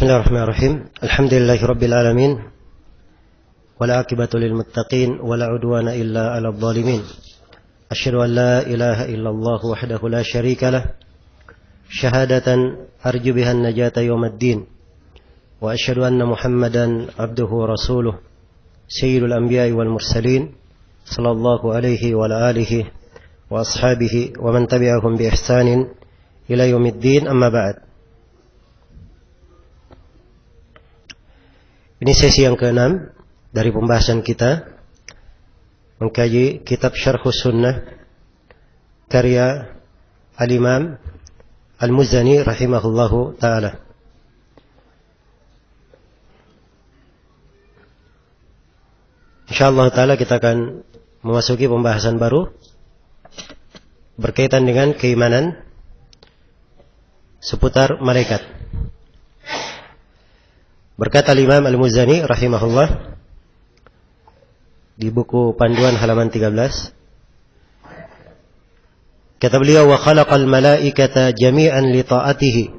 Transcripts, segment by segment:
Bismillahirrahmanirrahim. Alhamdulillahirabbil alamin. Wal 'aqibatu lil muttaqin wa la 'udwana illa 'alal zalimin. Asyhadu an la ilaha illallah wahdahu la syarika lah. Syahadatan arju biha an-najata yaumiddin. Wa asyhadu anna Muhammadan 'abduhu wa rasuluh. Sayyidul anbiya'i wal mursalin. Sallallahu alaihi wa ala alihi wa ashabihi wa man tabi'ahum bi ihsanin ila yaumiddin. Amma ba'd. Ini sesi yang ke-6 dari pembahasan kita mengkaji kitab Syarhus Sunnah karya Al-Imam Al-Muzani rahimahullahu ta'ala. InsyaAllah ta'ala kita akan memasuki pembahasan baru berkaitan dengan keimanan seputar malaikat. Berkata Imam Al-Muzani rahimahullah di buku panduan halaman 13, kata beliau, wa khalaqal malaikata jami'an li ta'atihi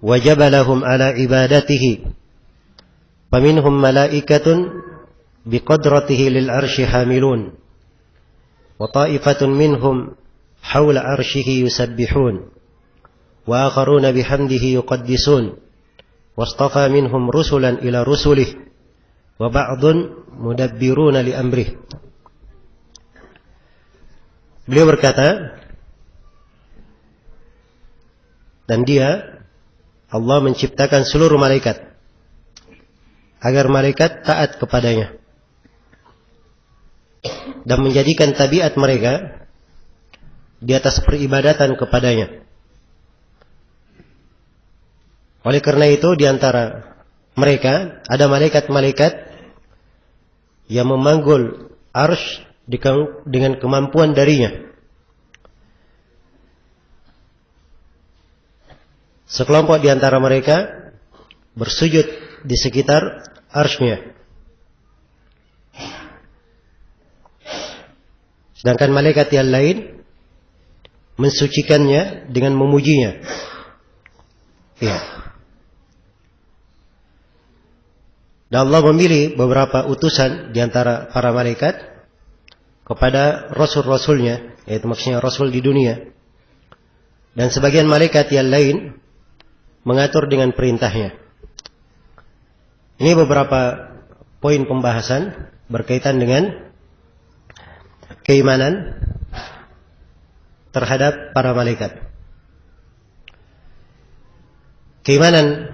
wa jabalahum ala ibadatihi faminhum malaikatun biqadratihi lil arshi hamilun wa ta'ifatun minhum hawla arshihi yusabbihun wa akharuna bihamdihi yuqaddisun wastafa minhum rusulan ila rusulih wa ba'dun mudabbiruna li amrih. Beliau berkata, dan dia, Allah menciptakan seluruh malaikat agar malaikat taat kepadanya dan menjadikan tabiat mereka di atas peribadatan kepadanya. Oleh karena itu di antara mereka ada malaikat-malaikat yang memanggul arsy dengan kemampuan darinya. Sekelompok di antara mereka bersujud di sekitar arsy-Nya. Sedangkan malaikat yang lain mensucikannya dengan memujinya. Ya. Dan Allah memilih beberapa utusan di antara para malaikat kepada rasul-rasulnya, yaitu maksudnya rasul di dunia. Dan sebagian malaikat yang lain mengatur dengan perintahnya. Ini beberapa poin pembahasan berkaitan dengan keimanan terhadap para malaikat. Keimanan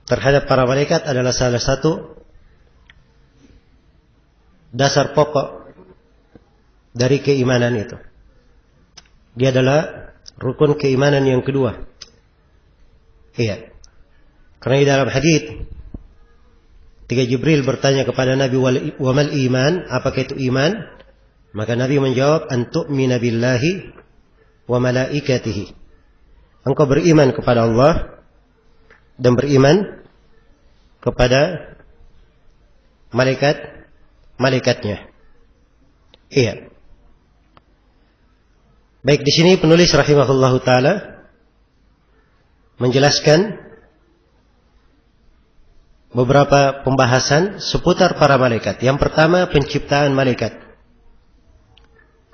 terhadap para malaikat adalah salah satu dasar pokok dari keimanan itu. Dia adalah rukun keimanan yang kedua. Iya. Karena di dalam hadits ketika Jibril bertanya kepada Nabi, wa mal iman, apakah itu iman? Maka Nabi menjawab, an tu'mina billahi wa malaikatihi. Engkau beriman kepada Allah dan beriman kepada malaikat-malaikatnya. Iya. Baik, di sini penulis rahimahullahu taala menjelaskan beberapa pembahasan seputar para malaikat. Yang pertama, penciptaan malaikat.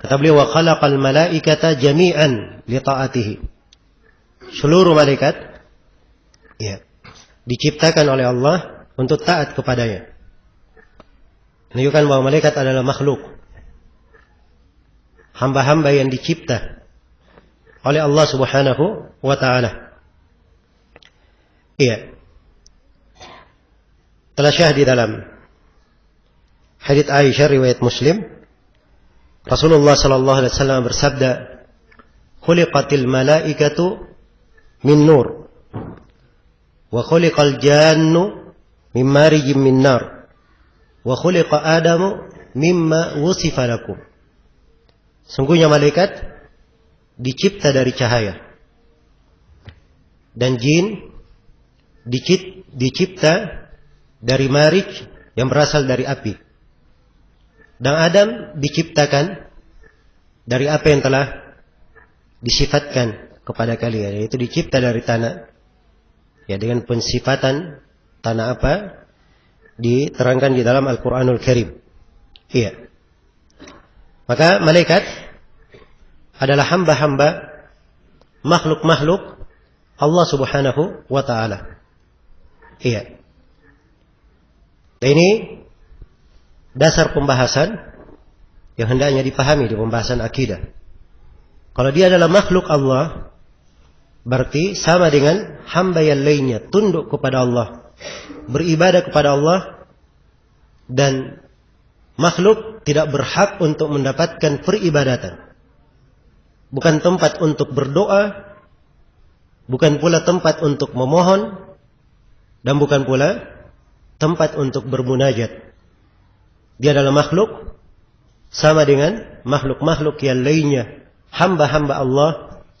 Kata beliau, wa khalaqal malaikata jami'an li ta'atihi. Seluruh malaikat, ya, diciptakan oleh Allah untuk taat kepadanya. Menunjukkan bahwa malaikat adalah makhluk, hamba-hamba yang dicipta oleh Allah Subhanahu wa ta'ala. Iya. Telah syahid di dalam hadits Aisyah riwayat Muslim, Rasulullah sallallahu alaihi wasallam bersabda, "Khuliqatil malaikatu min nur wa khuliqal jannu min marijin min nar wa khuliqa Adamu mimma wusifa lakum." Sungguhnya malaikat dicipta dari cahaya, dan jin dicipta dari marij yang berasal dari api, dan Adam diciptakan dari apa yang telah disifatkan kepada kalian, yaitu dicipta dari tanah. Ya, dengan pensifatan tanah apa diterangkan di dalam Al-Quranul Karim. Iya. Maka malaikat adalah hamba-hamba, makhluk-makhluk Allah Subhanahu wa ta'ala. Iya. Dan ini dasar pembahasan yang hendaknya dipahami di pembahasan akidah. Kalau dia adalah makhluk Allah, berarti sama dengan hamba yang lainnya, tunduk kepada Allah, beribadah kepada Allah, dan makhluk tidak berhak untuk mendapatkan peribadatan. Bukan tempat untuk berdoa, bukan pula tempat untuk memohon, dan bukan pula tempat untuk bermunajat. Dia adalah makhluk sama dengan makhluk-makhluk yang lainnya, hamba-hamba Allah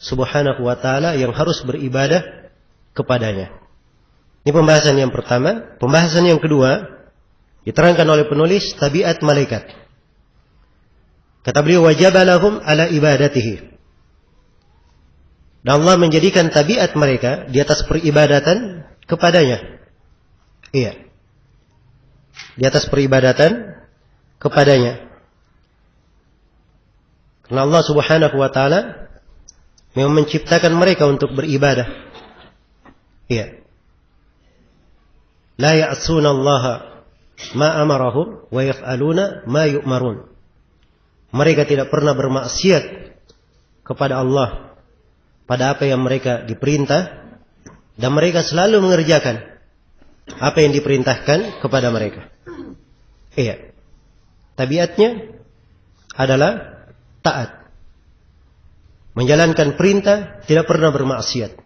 Subhanahu wa ta'ala yang harus beribadah kepadanya. Ini pembahasan yang pertama. Pembahasan yang kedua, diterangkan oleh penulis tabiat malaikat. Kata beliau, wajabalahum ala ibadatihi. Dan Allah menjadikan tabiat mereka di atas peribadatan kepadanya. Iya. Di atas peribadatan kepadanya. Karena Allah Subhanahu wa ta'ala memang menciptakan mereka untuk beribadah. Iya. La ya'suna Allah ma amarahum wa yaf'aluna ma yu'marun. Mereka tidak pernah bermaksiat kepada Allah pada apa yang mereka diperintah, dan mereka selalu mengerjakan apa yang diperintahkan kepada mereka. Iya. Tabiatnya adalah taat, menjalankan perintah, tidak pernah bermaksiat,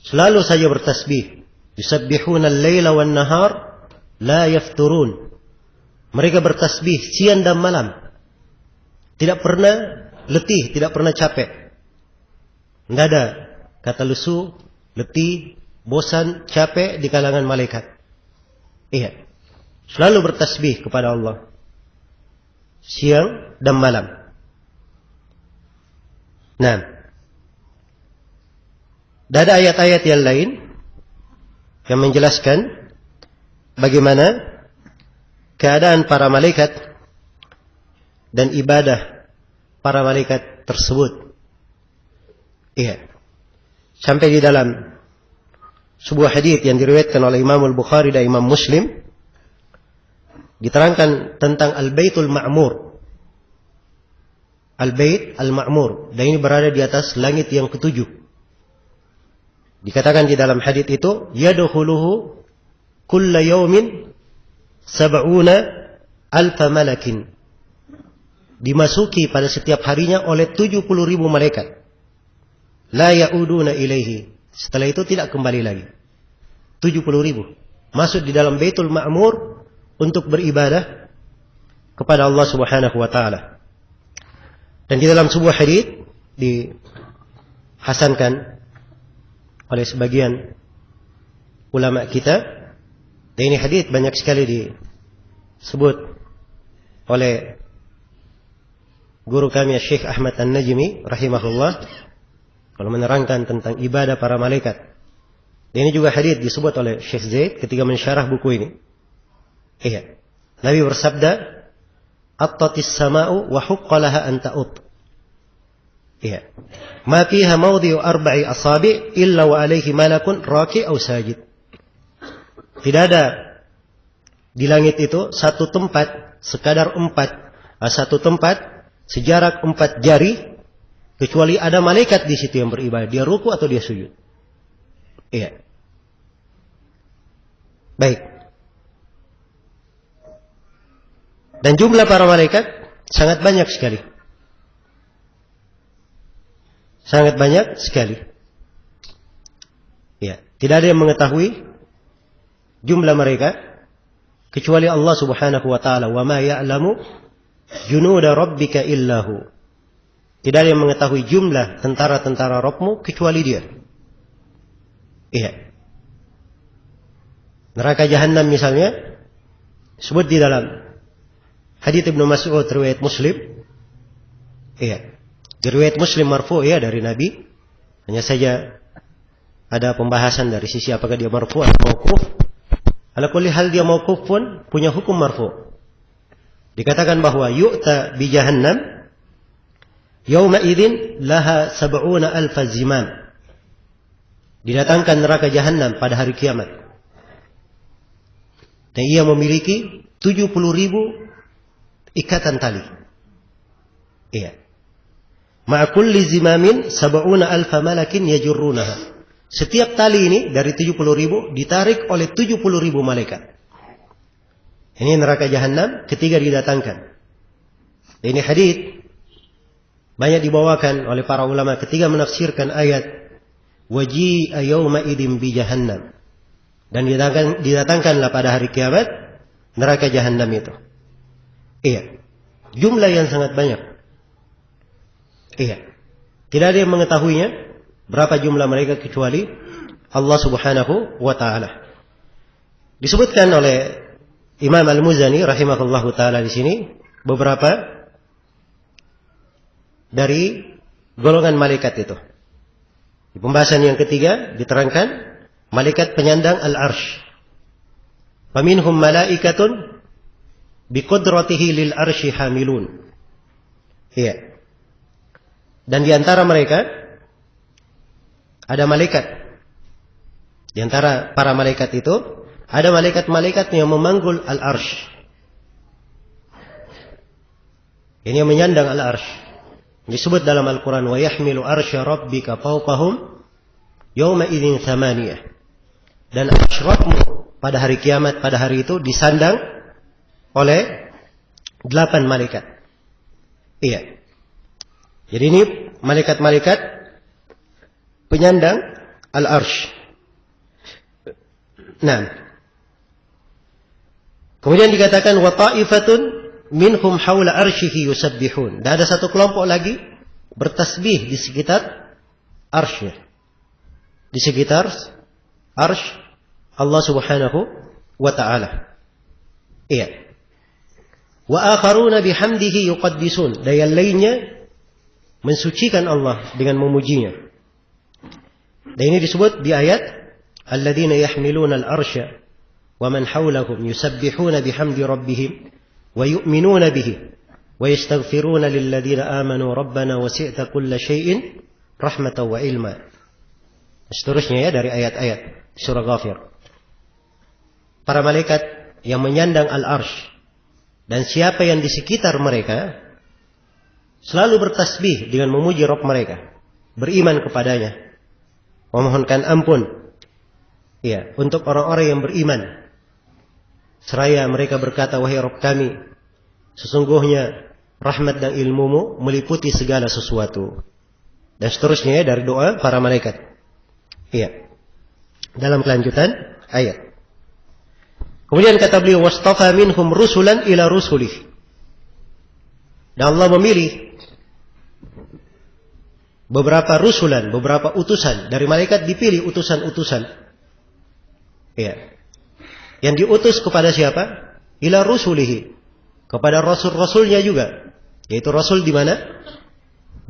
selalu saja bertasbih. Yusabbihuna al-laila wan nahar la yafturun. Mereka bertasbih siang dan malam, tidak pernah letih, tidak pernah capek. Tidak ada kata lesu, letih, bosan, capek di kalangan malaikat. Iya. Selalu bertasbih kepada Allah siang dan malam. Nah, ada ayat-ayat yang lain yang menjelaskan bagaimana keadaan para malaikat dan ibadah para malaikat tersebut. Iya. Sampai di dalam sebuah hadits yang diriwayatkan oleh Imam Al-Bukhari dan Imam Muslim, diterangkan tentang Al-Baitul Ma'mur. Al-Bait Al-Ma'mur. Dan ini berada di atas langit yang ketujuh. Dikatakan di dalam hadits itu, yadkhuluhu kulla yawmin sab'una alfa malakin. Dimasuki pada setiap harinya oleh 70.000 malaikat. La ya'uduna ilaihi. Setelah itu tidak kembali lagi. 70.000 masuk di dalam Baitul Ma'mur untuk beribadah kepada Allah Subhanahu wa ta'ala. Dan di dalam sebuah hadits dihasankan oleh sebagian ulama kita, dan ini hadits banyak sekali disebut oleh guru kami Syekh Ahmad An-Najmi rahimahullah, kalau menerangkan tentang ibadah para malaikat. Dan ini juga hadits disebut oleh Syekh Zaid ketika mensyarah buku ini. Iya. Nabi bersabda, "Attatis sama'u wa huqqa laha an ta'ut." Iya. Ma fiha mawdi'u arba'i asabi' illa wa alaihi malakun raki' aw sajid. Tidak ada di langit itu satu tempat sekadar satu tempat sejarak 4 jari, kecuali ada malaikat di situ yang beribadah. Dia ruku atau dia sujud. Iya. Baik. Dan jumlah para malaikat sangat banyak sekali. Sangat banyak sekali. Ya, tidak ada yang mengetahui jumlah mereka kecuali Allah Subhanahu wa taala. Wa ma ya'lamu junuda rabbika illahu. Tidak ada yang mengetahui jumlah tentara-tentara Rabbmu kecuali Dia. Iya. Neraka Jahannam misalnya disebut di dalam hadits Ibnu Mas'ud riwayat Muslim. Iya. Di riwayat Muslim marfu ya dari Nabi. Hanya saja ada pembahasan dari sisi apakah dia marfu atau mauquf. Ala kulli hal dia mauquf pun punya hukum marfu. Dikatakan bahwa yu'ta bi jahannam yauma idzin laha 70,000 zimam. Didatangkan neraka Jahannam pada hari kiamat. Dan ia memiliki 70.000 ikatan tali. Iya. Ma'a kulli zimamin 70,000 malakin yajurrunaha. Setiap tali ini dari 70.000 ditarik oleh 70.000 malaikat. Ini neraka Jahannam ketika didatangkan. Ini hadits banyak dibawakan oleh para ulama ketika menafsirkan ayat waji'a yawma idzin bi jahannam. Dan didatangkanlah pada hari kiamat neraka Jahannam itu. Iya. Jumlah yang sangat banyak. Iya. Tidak ada yang mengetahuinya berapa jumlah mereka kecuali Allah Subhanahu wa taala. Disebutkan oleh Imam Al-Muzani rahimahullahu taala di sini beberapa dari golongan malaikat itu. Di pembahasan yang ketiga diterangkan malaikat penyandang al-arsh. Faminhum malaikatun biqudratihi lil arsy hamilun. Iya. Dan di antara mereka ada malaikat. Di antara para malaikat itu ada malaikat-malaikat yang memanggul al-arsh. Ini yang menyandang al-arsh. Disebut dalam Al-Quran wa yahmilu arsya rabbika fawqahum yawma idzin thamaniyah. Dan arsy Rabbmu pada hari kiamat, pada hari itu disandang oleh 8 malaikat. Iya. Jadi ini malaikat-malaikat penyandang al-arsh. Nah. Kemudian dikatakan wa ta'ifatun minhum haula arsyihi yusabbihun. Dan ada satu kelompok lagi bertasbih di sekitar arsy. Di sekitar arsy Allah Subhanahu wa taala. Iya. Wa akharuna bihamdihi yuqaddisun. Dan yang lainnya mensucikan Allah dengan memujinya. Dan ini disebut di ayat alladzina yahmiluna al-arsya wa man hawlahum yusabbihuna bihamdi rabbihim wa yu'minuna bihi wa yastaghfiruna lilladzina amanu rabbana wasi'ta kulla syai'in rahmatan wa ilma. Seterusnya ya dari ayat-ayat surah Ghafir. Para malaikat yang menyandang al-arsh dan siapa yang di sekitar mereka selalu bertasbih dengan memuji Rabb mereka, beriman kepadanya, memohonkan ampun. Ya, untuk orang-orang yang beriman. Seraya mereka berkata, wahai Rabb kami, sesungguhnya rahmat dan ilmumu meliputi segala sesuatu. Dan seterusnya ya, dari doa para malaikat. Iya. Dalam kelanjutan ayat. Kemudian kata beliau, wastafa minhum rusulan ila rusulih. Dan Allah memilih beberapa rusulan, beberapa utusan. Dari malaikat dipilih utusan-utusan. Ya. Yang diutus kepada siapa? Ila rusulihi. Kepada rasul-rasulnya juga. Yaitu rasul di mana?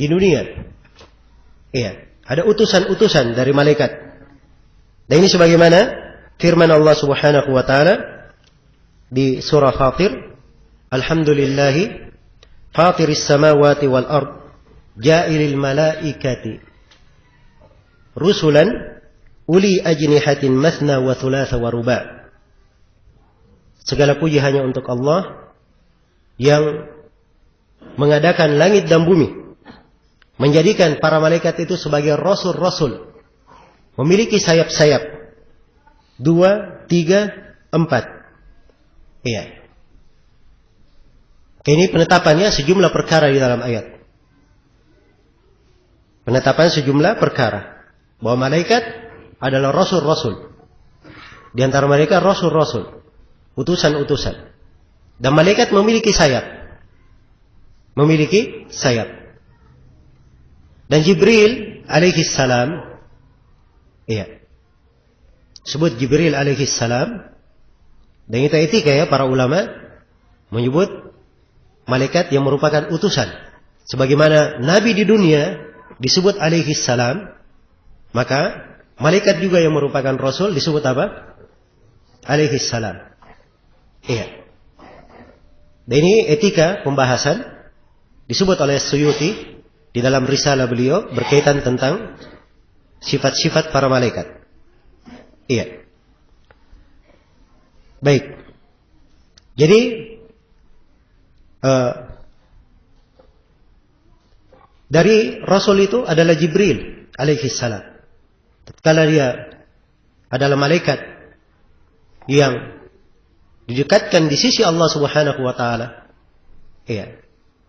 Di dunia. Ya. Ada utusan-utusan dari malaikat. Dan ini sebagaimana firman Allah Subhanahu wa taala di surah Fatir, alhamdulillahi fatiris samawati wal ard ja'ilil malaikati rusulan uli ajnihatin mathna wa thulatha wa ruba'. Segala puji hanya untuk Allah yang mengadakan langit dan bumi, menjadikan para malaikat itu sebagai rasul-rasul, memiliki sayap-sayap 2, 3, 4. Iya. Ini penetapannya sejumlah perkara di dalam ayat. Penetapan sejumlah perkara bahwa malaikat adalah rasul-rasul. Di antara mereka rasul-rasul, utusan-utusan. Dan malaikat memiliki sayap. Memiliki sayap. Dan Jibril alaihi salam, iya, sebut Jibril alaihi salam, dan itu etika ya, para ulama menyebut malaikat yang merupakan utusan. Sebagaimana Nabi di dunia disebut alaihi salam, maka malaikat juga yang merupakan rasul disebut apa? Alaihi salam. Iya. Dan ini etika pembahasan disebut oleh Suyuti di dalam risalah beliau berkaitan tentang sifat-sifat para malaikat. Iya. Baik. Jadi dari Rasul itu adalah Jibril alaihi salam. Tatkala dia adalah malaikat yang didekatkan di sisi Allah Subhanahu wa taala. Iya.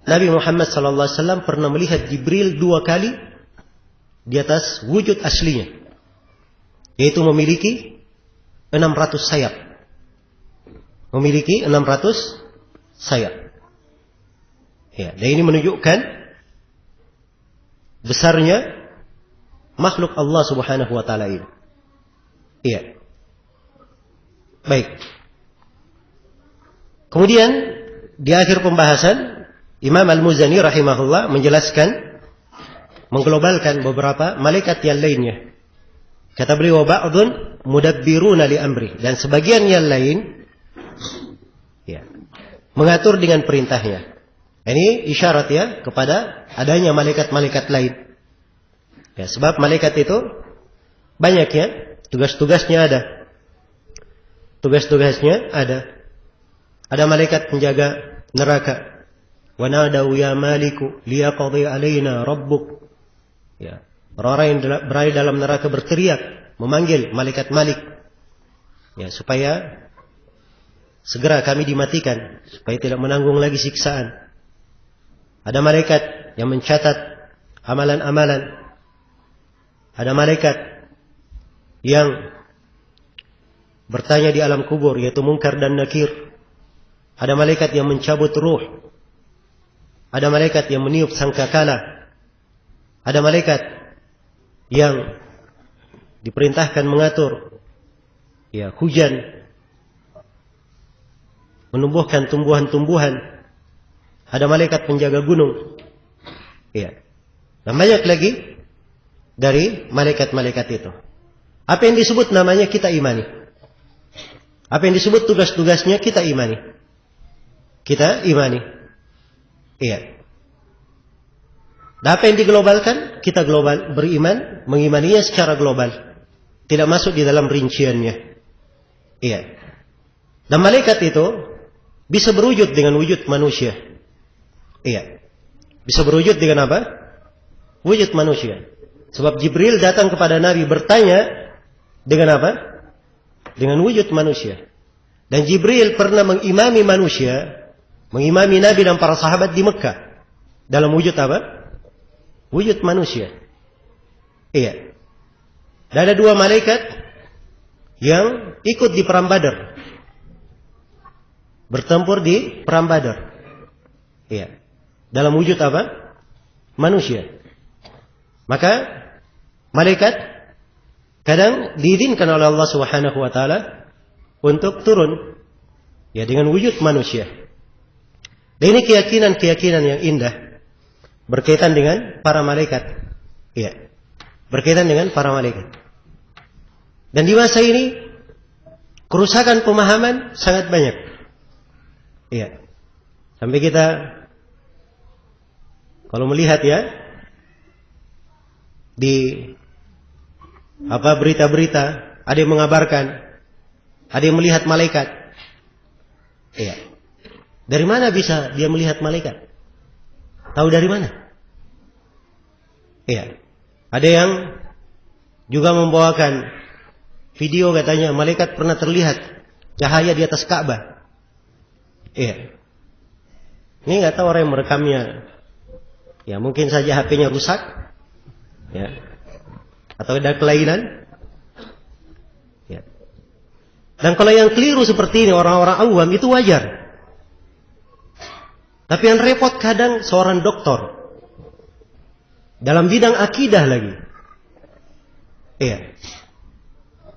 Nabi Muhammad sallallahu alaihi wasallam pernah melihat Jibril 2 kali di atas wujud aslinya, yaitu memiliki 600 sayap. Memiliki 600 sayap. Ya, dan ini menunjukkan besarnya makhluk Allah Subhanahu wa taala ini. Iya. Baik. Kemudian di akhir pembahasan Imam Al-Muzani rahimahullah menjelaskan, mengglobalkan beberapa malaikat yang lainnya. Kata beliau, ba'dun mudabbiruna li amri, dan sebagian yang lain ya, mengatur dengan perintahnya. Ini isyarat ya kepada adanya malaikat-malaikat lain. Ya, sebab malaikat itu banyak ya, tugas-tugasnya ada. Tugas-tugasnya ada. Ada malaikat penjaga neraka. Wa nadau ya maliku liyaqdi alaina rabbuk. Ya, orang-orang yang berada dalam neraka berteriak, memanggil malaikat Malik. Ya, supaya segera kami dimatikan, supaya tidak menanggung lagi siksaan. Ada malaikat yang mencatat amalan-amalan. Ada malaikat yang bertanya di alam kubur, yaitu Munkar dan Nakir. Ada malaikat yang mencabut ruh. Ada malaikat yang meniup sangkakala. Ada malaikat yang diperintahkan mengatur ya hujan, menumbuhkan tumbuhan-tumbuhan. Ada malaikat penjaga gunung. Ya. Dan banyak lagi dari malaikat-malaikat itu. Apa yang disebut namanya kita imani. Apa yang disebut tugas-tugasnya kita imani. Kita imani. Iya. Dan apa yang diglobalkan, kita global beriman, mengimaninya secara global. Tidak masuk di dalam rinciannya. Iya. Dan malaikat itu bisa berwujud dengan wujud manusia. Iya. Bisa berwujud dengan apa? Wujud manusia. Sebab Jibril datang kepada Nabi bertanya dengan apa? Dengan wujud manusia. Dan Jibril pernah mengimami manusia, mengimami Nabi dan para sahabat di Mekah. Dalam wujud apa? Wujud manusia. Iya. Dan ada 2 malaikat yang ikut di perang Badar. Bertempur di perang Badar. Iya. Dalam wujud apa? Manusia. Maka malaikat kadang diizinkan oleh Allah Subhanahu wa taala untuk turun ya dengan wujud manusia. Dan ini keyakinan-keyakinan yang indah berkaitan dengan para malaikat. Iya. Berkaitan dengan para malaikat. Dan di masa ini kerusakan pemahaman sangat banyak. Iya. Sampai kita kalau melihat ya di berita-berita, ada yang mengabarkan, ada yang melihat malaikat. Iya. Dari mana bisa dia melihat malaikat? Tahu dari mana? Iya. Ada yang juga membawakan video katanya malaikat pernah terlihat cahaya di atas Ka'bah. Iya. Ini nggak tahu orang yang merekamnya. Ya mungkin saja HP-nya rusak. Ya. Atau ada kelainan. Ya. Dan kalau yang keliru seperti ini orang-orang awam itu wajar. Tapi yang repot kadang seorang doktor dalam bidang akidah lagi. Iya.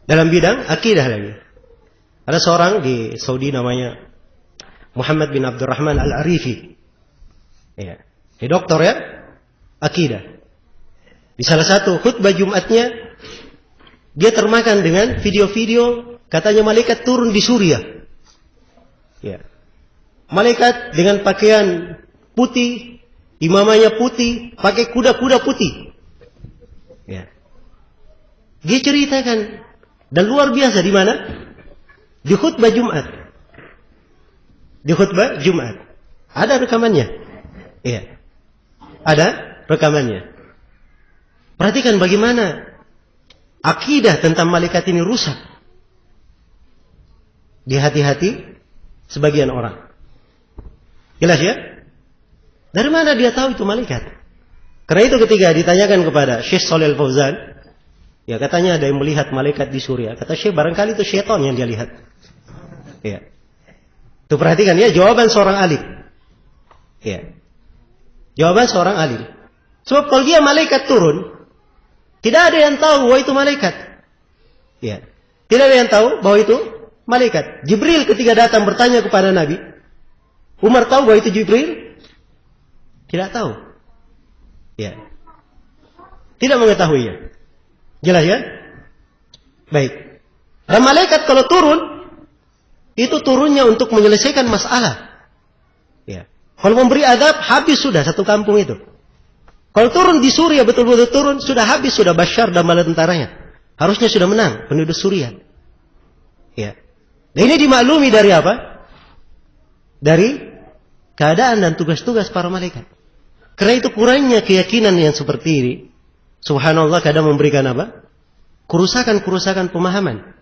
Dalam bidang akidah lagi. Ada seorang di Saudi namanya Muhammad bin Abdurrahman Al-Arifi. Iya. Ini dokter ya, akidah. Di salah satu khutbah Jumatnya, dia termakan dengan video-video katanya malaikat turun di Suriah. Ya. Malaikat dengan pakaian putih, imamahnya putih, pakai kuda-kuda putih. Ya. Dia ceritakan, dan luar biasa di mana? Di khutbah Jumat. Di khutbah Jumat. Ada rekamannya. Iya. Ada rekamannya. Perhatikan bagaimana akidah tentang malaikat ini rusak di hati-hati sebagian orang. Jelas ya? Dari mana dia tahu itu malaikat? Karena itu ketika ditanyakan kepada Syekh Shalih Al-Fauzan, ya katanya ada yang melihat malaikat di Suriah. Kata Syekh, barangkali itu syaitan yang dia lihat. Ya. Itu perhatikan ya, jawaban seorang alim. Ya. Jawaban seorang alim. Sebab kalau dia malaikat turun, tidak ada yang tahu bahwa itu malaikat. Ya. Tidak ada yang tahu bahwa itu malaikat. Jibril ketika datang bertanya kepada Nabi, Umar tahu bahwa itu Jibril? Tidak tahu. Ya. Tidak mengetahuinya. Jelas ya? Baik. Dan malaikat kalau turun, itu turunnya untuk menyelesaikan masalah. Ya. Kalau memberi adab, habis sudah satu kampung itu. Kalau turun di Suriah, betul-betul turun, sudah habis, sudah Bashar dan bala tentaranya. Harusnya sudah menang, penduduk Suriah. Ya. Dan ini dimaklumi dari apa? Dari keadaan dan tugas-tugas para malaikat. Karena itu kurangnya keyakinan yang seperti ini. Subhanallah kadang memberikan apa? Kerusakan-kerusakan pemahaman.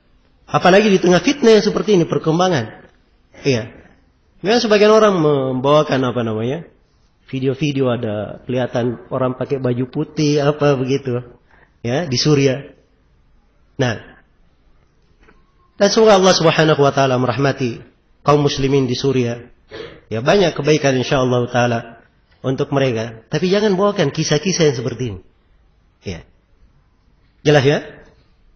Apalagi di tengah fitnah yang seperti ini, perkembangan. Iya. Memang sebagian orang membawakan apa namanya? Video-video ada kelihatan orang pakai baju putih apa begitu. Ya, di Suriah. Nah. Dan semoga Allah Subhanahu wa taala merahmati kaum muslimin di Suriah. Ya, banyak kebaikan insyaallah taala untuk mereka. Tapi jangan bawakan kisah-kisah yang seperti ini. Ya. Jelas ya?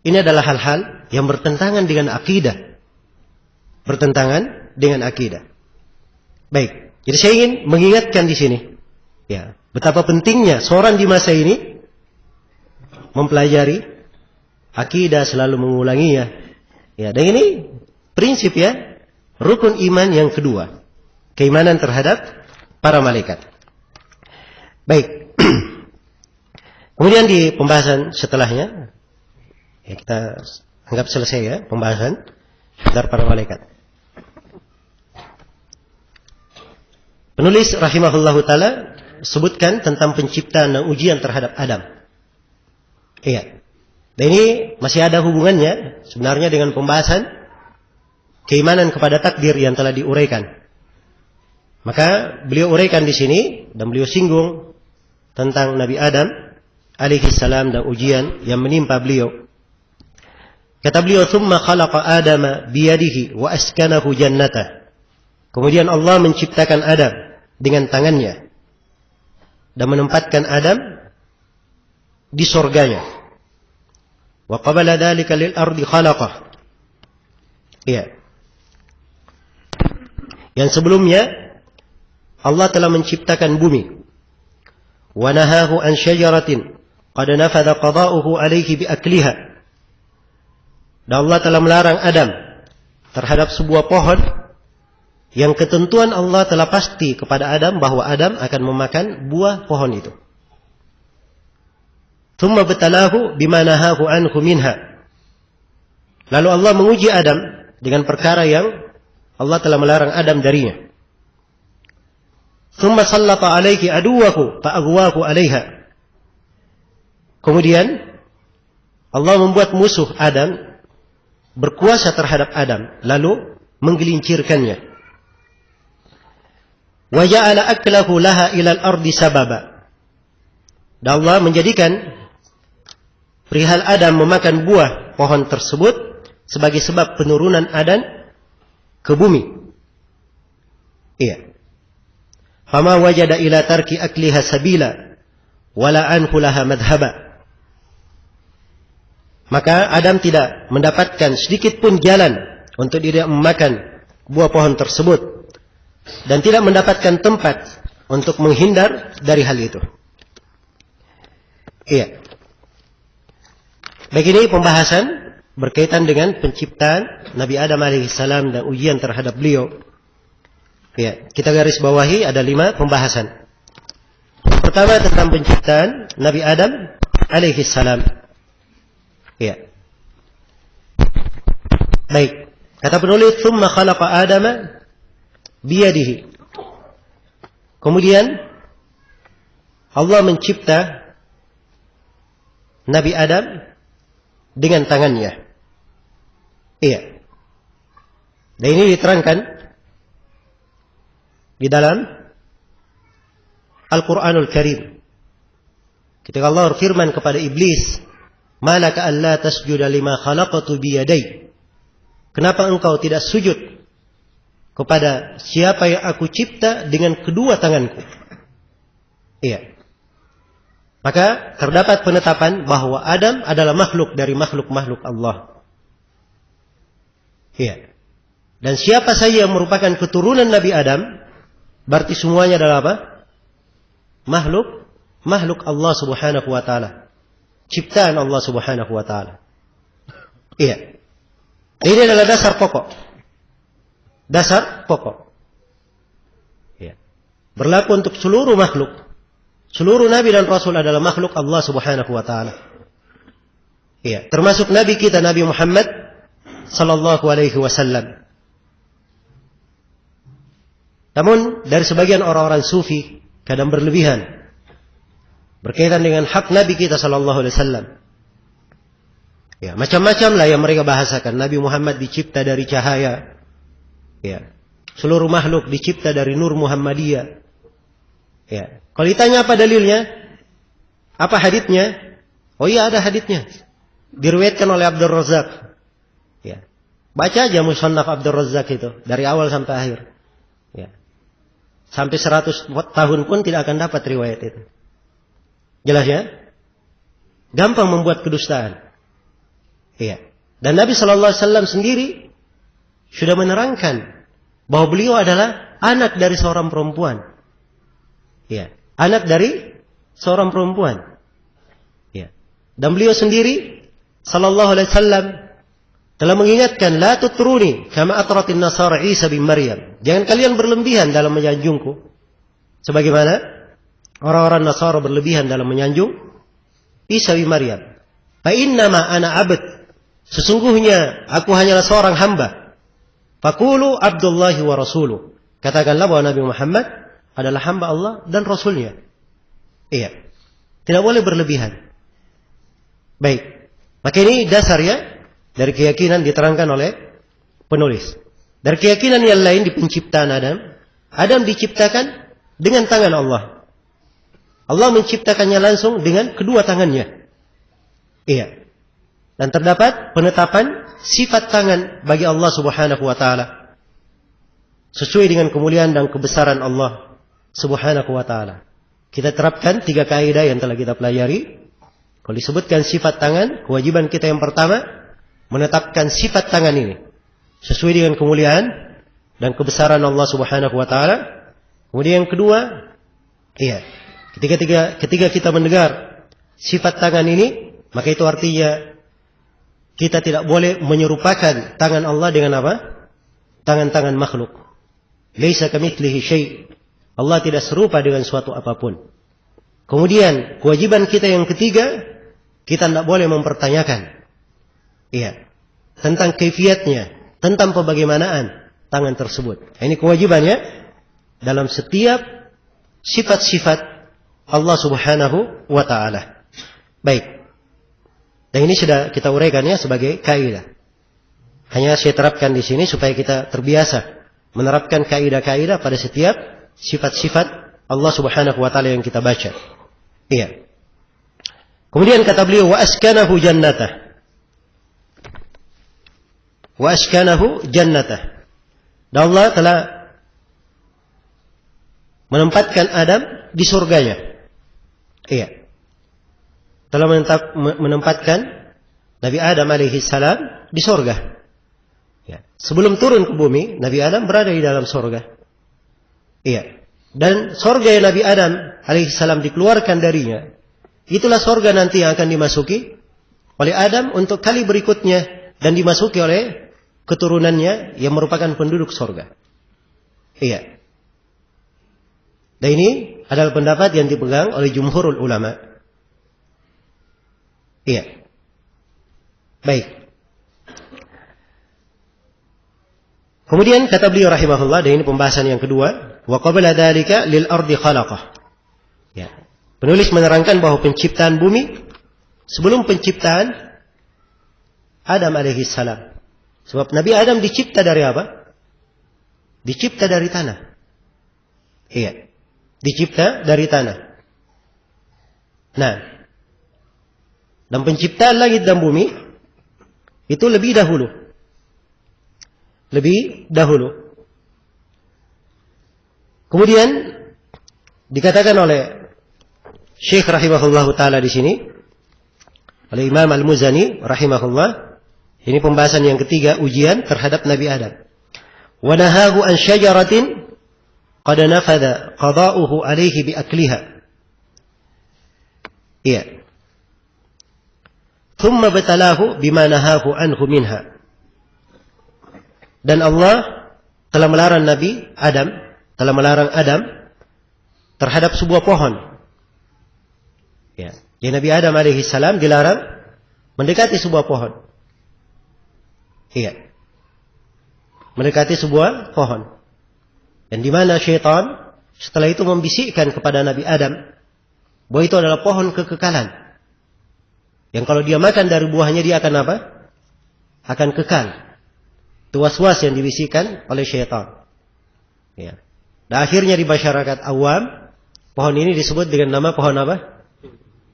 Ini adalah hal-hal yang bertentangan dengan akidah. Bertentangan dengan akidah. Baik, jadi saya ingin mengingatkan di sini, ya, betapa pentingnya seorang di masa ini mempelajari akidah, selalu mengulanginya. Ya, dan ini prinsip ya, rukun iman yang kedua, keimanan terhadap para malaikat. Baik, kemudian di pembahasan setelahnya, ya, kita anggap selesai ya pembahasan seputar para malaikat. Penulis rahimahullahu ta'ala sebutkan tentang penciptaan dan ujian terhadap Adam. Iya. Dan ini masih ada hubungannya sebenarnya dengan pembahasan keimanan kepada takdir yang telah diuraikan. Maka beliau uraikan di sini dan beliau singgung tentang Nabi Adam alaihi salam dan ujian yang menimpa beliau. Kata beliau, "Tsumma khalaqa Adama biyadihi wa askanahu jannatah." Kemudian Allah menciptakan Adam dengan tangannya dan menempatkan Adam di surganya. Wa qabala dzalika lil ardi khalaqah. Iya. Yang sebelumnya Allah telah menciptakan bumi. Wa nahahu an syajaratin qad nafadha qada'uhu alayhi bi akliha. Dan Allah telah melarang Adam terhadap sebuah pohon yang ketentuan Allah telah pasti kepada Adam bahwa Adam akan memakan buah pohon itu. Tsumma batalahu bima nahahu anhu minha. Lalu Allah menguji Adam dengan perkara yang Allah telah melarang Adam darinya. Tsumma sallata alaihi aduwahu fa'aghwahu 'alaiha. Kemudian Allah membuat musuh Adam berkuasa terhadap Adam, lalu menggelincirkannya. Wa ja'ala aklahu laha ilal ardi sababa. Dan Allah menjadikan perihal Adam memakan buah pohon tersebut sebagai sebab penurunan Adam ke bumi. Iya. Fama wajada ila tarki akliha sabila wala anhu laha madhhaba. Maka Adam tidak mendapatkan sedikit pun jalan untuk dia memakan buah pohon tersebut dan tidak mendapatkan tempat untuk menghindar dari hal itu. Iya. Baik, ini pembahasan berkaitan dengan penciptaan Nabi Adam alaihissalam dan ujian terhadap beliau. Iya, kita garis bawahi ada 5 pembahasan. Pertama tentang penciptaan Nabi Adam alaihissalam. Ya. Baik. Kata penulis, "Tsumma khalaqa Adama biyadihi." Kemudian Allah mencipta Nabi Adam dengan tangannya. Iya. Dan ini diterangkan di dalam Al-Qur'anul Karim. Ketika Allah berfirman kepada iblis, "Malaka alla tasjuda lima khalaqatu biyadai." Kenapa engkau tidak sujud kepada siapa yang aku cipta dengan kedua tanganku? Iya. Maka terdapat penetapan bahwa Adam adalah makhluk dari makhluk-makhluk Allah. Iya. Dan siapa saja yang merupakan keturunan Nabi Adam, berarti semuanya adalah apa? Makhluk Allah Subhanahu wa taala. Ciptaan Allah Subhanahu wa taala. Iya. Ini adalah dasar pokok. Dasar pokok. Iya. Berlaku untuk seluruh makhluk. Seluruh nabi dan rasul adalah makhluk Allah Subhanahu wa taala. Iya, termasuk nabi kita Nabi Muhammad sallallahu alaihi wasallam. Namun dari sebagian orang-orang sufi kadang berlebihan berkaitan dengan hak Nabi kita sallallahu alaihi wasallam. Ya, macam-macam lah yang mereka bahasakan. Nabi Muhammad dicipta dari cahaya. Ya. Seluruh makhluk dicipta dari nur Muhammadiyah. Ya. Kalau ditanya apa dalilnya? Apa haditsnya? Oh iya, ada haditsnya. Diriwayatkan oleh Abdul Razzaq. Ya. Baca aja Musannaf Abdul Razzaq itu dari awal sampai akhir. Ya. Sampai 100 tahun pun tidak akan dapat riwayat itu. Jelas ya? Gampang membuat kedustaan. Iya. Dan Nabi sallallahu alaihi wasallam sendiri sudah menerangkan bahwa beliau adalah anak dari seorang perempuan. Iya, anak dari seorang perempuan. Iya. Dan beliau sendiri sallallahu alaihi wasallam telah mengingatkan, la tutruni kama atratin nasara Isa bin Maryam. Jangan kalian berlebihan dalam menyanjungku sebagaimana orang-orang Nasara berlebihan dalam menyanjung Isa bin Maryam. Fa innama ana abd. Sesungguhnya aku hanyalah seorang hamba. Faqulu Abdullahi wa rasuluh. Katakanlah bahwa Nabi Muhammad adalah hamba Allah dan Rasulnya. Iya. Tidak boleh berlebihan. Baik. Maka ini dasarnya dari keyakinan diterangkan oleh penulis. Dari keyakinan yang lain di penciptaan Adam. Adam diciptakan dengan tangan Allah. Allah menciptakannya langsung dengan kedua tangannya. Iya. Dan terdapat penetapan sifat tangan bagi Allah Subhanahu wa taala. Sesuai dengan kemuliaan dan kebesaran Allah Subhanahu wa taala. Kita terapkan 3 kaidah yang telah kita pelajari. Kalau disebutkan sifat tangan, kewajiban kita yang pertama menetapkan sifat tangan ini sesuai dengan kemuliaan dan kebesaran Allah Subhanahu wa taala. Kemudian yang kedua, iya, ketika kita mendengar sifat tangan ini, maka itu artinya kita tidak boleh menyerupakan tangan Allah dengan apa? Tangan-tangan makhluk. Laisa kamitslihi syai'. Allah tidak serupa dengan suatu apapun. Kemudian kewajiban kita yang ketiga, kita tidak boleh mempertanyakan, iya, tentang kaifiatnya, tentang pembagaimanaan tangan tersebut. Ini kewajibannya dalam setiap sifat-sifat Allah Subhanahu wa taala. Baik. Dan ini sudah kita uraikan ya sebagai kaidah. Hanya saya terapkan di sini supaya kita terbiasa menerapkan kaidah-kaidah pada setiap sifat-sifat Allah Subhanahu wa taala yang kita baca. Iya. Kemudian kata beliau, wa askanahu jannatah. Wa askanahu jannatah. Dan Allah telah menempatkan Adam di surganya. Iya. Telah menempatkan Nabi Adam alaihi salam di surga. Ya. Sebelum turun ke bumi, Nabi Adam berada di dalam surga. Iya. Dan surga yang Nabi Adam alaihi salam dikeluarkan darinya, itulah surga nanti yang akan dimasuki oleh Adam untuk kali berikutnya dan dimasuki oleh keturunannya yang merupakan penduduk surga. Iya. Dan ini adalah pendapat yang dipegang oleh jumhurul ulama. Iya. Baik. Kemudian kata beliau rahimahullah, dan ini pembahasan yang kedua, wa qabla dzalika lil ardi khalaqah. Ya. Penulis menerangkan bahwa penciptaan bumi sebelum penciptaan Adam alaihi salam. Sebab Nabi Adam dicipta dari apa? Dicipta dari tanah. Iya. Dicipta dari tanah. Nah, dan penciptaan langit dan bumi itu lebih dahulu. Lebih dahulu. Kemudian dikatakan oleh Syekh rahimahullah taala di sini, oleh Imam Al-Muzani rahimahullah, ini pembahasan yang ketiga, ujian terhadap Nabi Adam. Wa nahahu an syajaratin qad nafadha qada'uhu alaihi bi akliha. Iya. Thumma batalahu bima nahahu anhu minha. Dan Allah telah melarang Nabi Adam, telah melarang Adam terhadap sebuah pohon. Ya. Jadi Nabi Adam alaihi salam dilarang mendekati sebuah pohon. Iya. Mendekati sebuah pohon. Dan di mana syaitan setelah itu membisikkan kepada Nabi Adam bahwa itu adalah pohon kekekalan. Yang kalau dia makan dari buahnya dia akan apa? Akan kekal. Itu was-was yang dibisikkan oleh syaitan. Ya. Dan akhirnya di masyarakat awam, pohon ini disebut dengan nama pohon apa?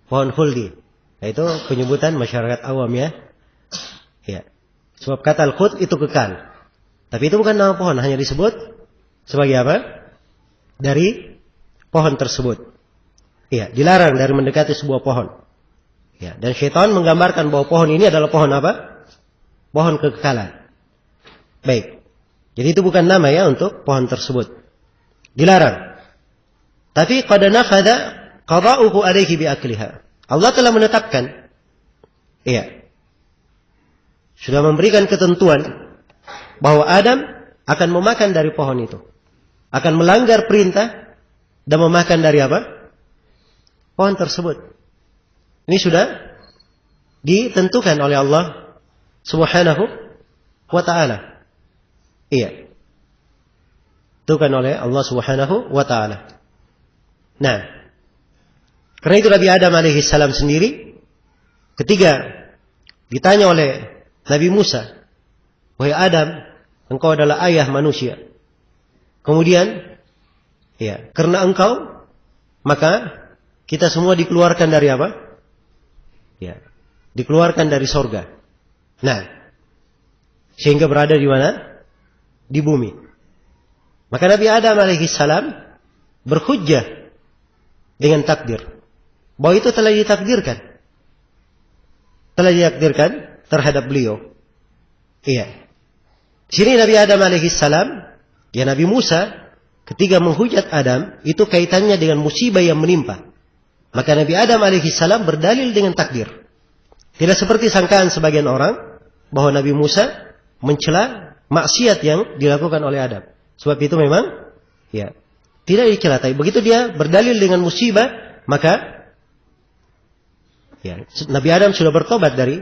Pohon khuldi. Nah, itu penyebutan masyarakat awam ya. Ya. Sebab kata al-khuld itu kekal. Tapi itu bukan nama pohon, hanya disebut sebagai apa? Dari pohon tersebut. Ya, dilarang dari mendekati sebuah pohon. Ya, dan syaitan menggambarkan bahwa pohon ini adalah pohon apa? Pohon kekekalan. Baik. Jadi itu bukan nama ya untuk pohon tersebut. Dilarang. Tapi qad nafadha qada'uhu alaihi bi akliha. Allah telah menetapkan. Iya. Sudah memberikan ketentuan bahwa Adam akan memakan dari pohon itu. Akan melanggar perintah dan memakan dari apa? Pohon tersebut. Ini sudah ditentukan oleh Allah Subhanahu wa ta'ala. Iya. Ditentukan oleh Allah Subhanahu wa ta'ala. Nah, karena itu Nabi Adam alaihi salam sendiri ketika ditanya oleh Nabi Musa, "Wahai Adam, engkau adalah ayah manusia. Kemudian, ya, karena engkau, maka kita semua dikeluarkan dari apa? Ya, dikeluarkan dari sorga. Nah, sehingga berada di mana? Di bumi. Maka Nabi Adam alaihi salam berhujjah dengan takdir. Bahwa itu telah ditakdirkan. Telah ditakdirkan terhadap beliau. Iya. Di sini Nabi Adam alaihi salam, ya Nabi Musa ketika menghujat Adam, itu kaitannya dengan musibah yang menimpa. Maka Nabi Adam alaihi salam berdalil dengan takdir. Tidak seperti sangkaan sebagian orang bahwa Nabi Musa mencela maksiat yang dilakukan oleh Adam. Sebab itu memang ya tidak dicela. Tapi begitu dia berdalil dengan musibah, maka ya Nabi Adam sudah bertobat dari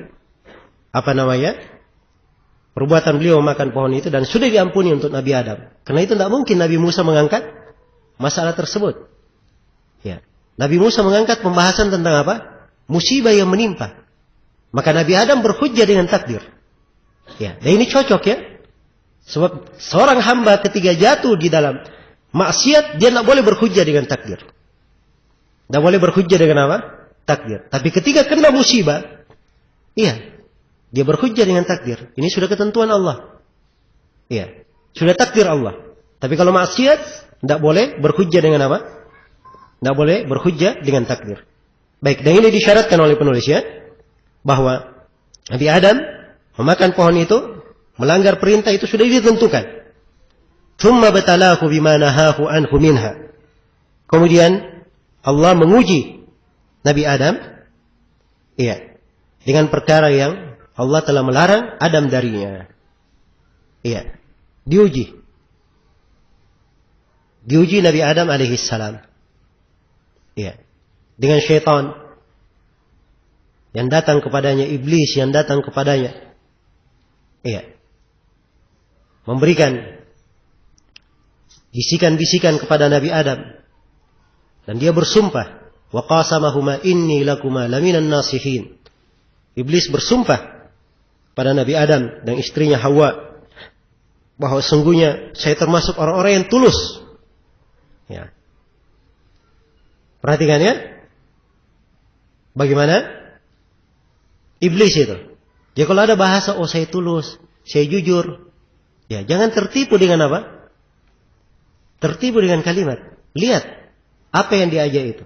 perbuatan beliau memakan pohon itu dan sudah diampuni untuk Nabi Adam. Karena itu tidak mungkin Nabi Musa mengangkat masalah tersebut. Ya. Nabi Musa mengangkat pembahasan tentang apa? Musibah yang menimpa. Maka Nabi Adam berhujjah dengan takdir. Ya. Dan ini cocok ya. Sebab seorang hamba ketika jatuh di dalam maksiat, dia tidak boleh berhujjah dengan takdir. Tidak boleh berhujjah dengan apa? Takdir. Tapi ketika kena musibah, iya, dia berhujjah dengan takdir. Ini sudah ketentuan Allah. Iya, sudah takdir Allah. Tapi kalau maksiat, tidak boleh berhujjah dengan apa? Tidak boleh berhujjah dengan takdir. Baik, dan ini disyaratkan oleh penulis ya, bahwa Nabi Adam memakan pohon itu, melanggar perintah itu sudah ditentukan. Tsumma batalahu bima nahahu anhu minha. Kemudian Allah menguji Nabi Adam, iya, dengan perkara yang Allah telah melarang Adam darinya. Iya, diuji. Diuji Nabi Adam alaihissalam. Iya, dengan syaitan yang datang kepadanya, iblis yang datang kepadanya. Iya, memberikan bisikan-bisikan kepada Nabi Adam. Dan dia bersumpah, wa qasamahuma inni lakuma laminan nasihin. Iblis bersumpah pada Nabi Adam dan istrinya Hawa bahwa sungguhnya saya termasuk orang-orang yang tulus. Ya. Perhatikan ya. Bagaimana iblis itu? Jadi kalau ada bahasa saya tulus, saya jujur, ya jangan tertipu dengan apa? Tertipu dengan kalimat. Lihat apa yang dia ajak itu.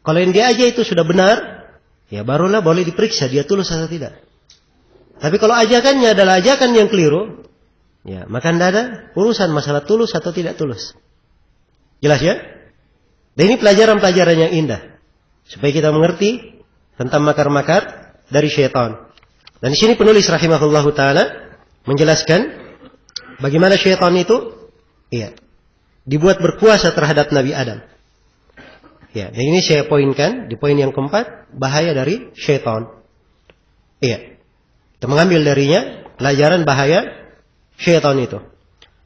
Kalau yang dia ajak itu sudah benar, ya barulah boleh diperiksa dia tulus atau tidak. Tapi kalau ajakannya adalah ajakan yang keliru, ya maka tidak ada urusan masalah tulus atau tidak tulus. Jelas ya? Dan ini pelajaran-pelajaran yang indah, supaya kita mengerti tentang makar-makar dari syaitan. Dan di sini penulis rahimahullahu taala menjelaskan bagaimana syaitan itu, ya, dibuat berkuasa terhadap Nabi Adam. Ya, dan ini saya poinkan di poin yang keempat, bahaya dari syaitan. Iya. Kita mengambil darinya pelajaran bahaya syaitan itu.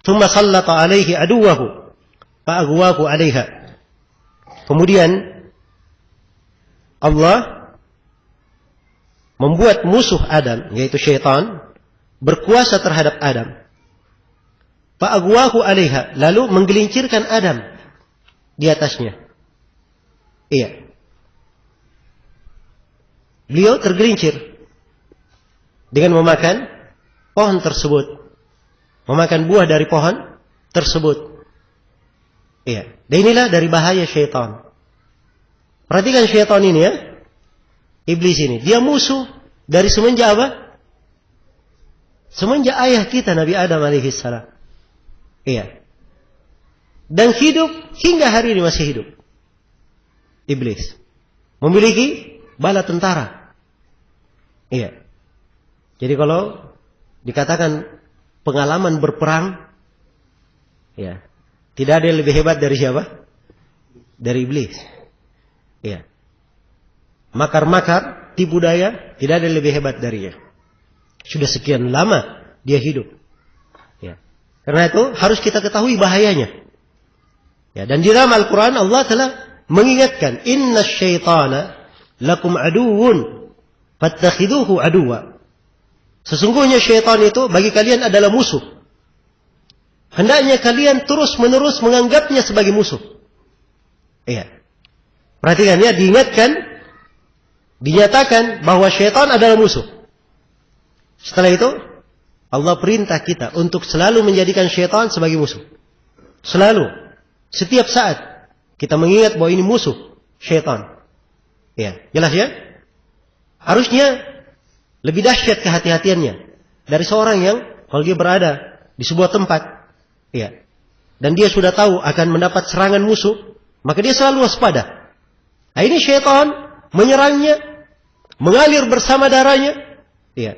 Tsumma sallata alaihi aduwahu fa aghwahu 'alaiha. Kemudian Allah membuat musuh Adam, yaitu syaitan, berkuasa terhadap Adam. Fa aghwahu 'alaiha, lalu menggelincirkan Adam di atasnya. Iya. Beliau tergelincir dengan memakan pohon tersebut. Memakan buah dari pohon tersebut. Iya. Dan inilah dari bahaya syaitan. Perhatikan syaitan ini ya. Iblis ini. Dia musuh dari semenjak apa? Semenjak ayah kita Nabi Adam alaihissalam. Iya. Dan hidup hingga hari ini masih hidup. Iblis. Memiliki bala tentara. Iya. Jadi kalau dikatakan pengalaman berperang, ya, tidak ada yang lebih hebat dari siapa? Dari iblis. Ya. Makar-makar, tipu daya, tidak ada yang lebih hebat darinya. Sudah sekian lama dia hidup. Ya. Karena itu harus kita ketahui bahayanya. Ya, dan di dalam Al-Quran Allah telah mengingatkan, inna syaitana lakum aduun fattakhiduhu aduwa. Sesungguhnya syaitan itu bagi kalian adalah musuh. Hendaknya kalian terus-menerus menganggapnya sebagai musuh. Iya. Perhatikan ya, diingatkan, dinyatakan bahwa syaitan adalah musuh. Setelah itu, Allah perintah kita untuk selalu menjadikan syaitan sebagai musuh. Selalu. Setiap saat kita mengingat bahwa ini musuh syaitan. Iya. Jelas ya? Harusnya lebih dahsyat kehati-hatiannya dari seorang yang kalau dia berada di sebuah tempat, ya, dan dia sudah tahu akan mendapat serangan musuh, maka dia selalu waspada. Nah, ini syaitan menyerangnya, mengalir bersama darahnya, ya,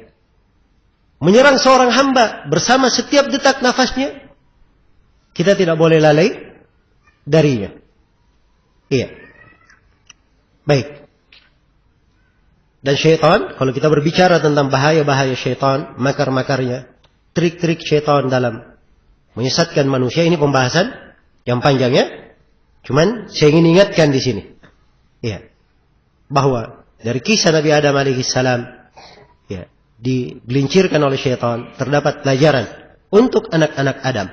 menyerang seorang hamba bersama setiap detak nafasnya. Kita tidak boleh lalai darinya. Iya. Baik. Dan syaitan, kalau kita berbicara tentang bahaya-bahaya syaitan, makar-makarnya, trik-trik syaitan dalam menyesatkan manusia. Ini pembahasan yang panjang ya. Cuman saya ingin ingatkan di sini. Ya. Bahwa dari kisah Nabi Adam alaihissalam, ya, digelincirkan oleh syaitan, terdapat pelajaran untuk anak-anak Adam.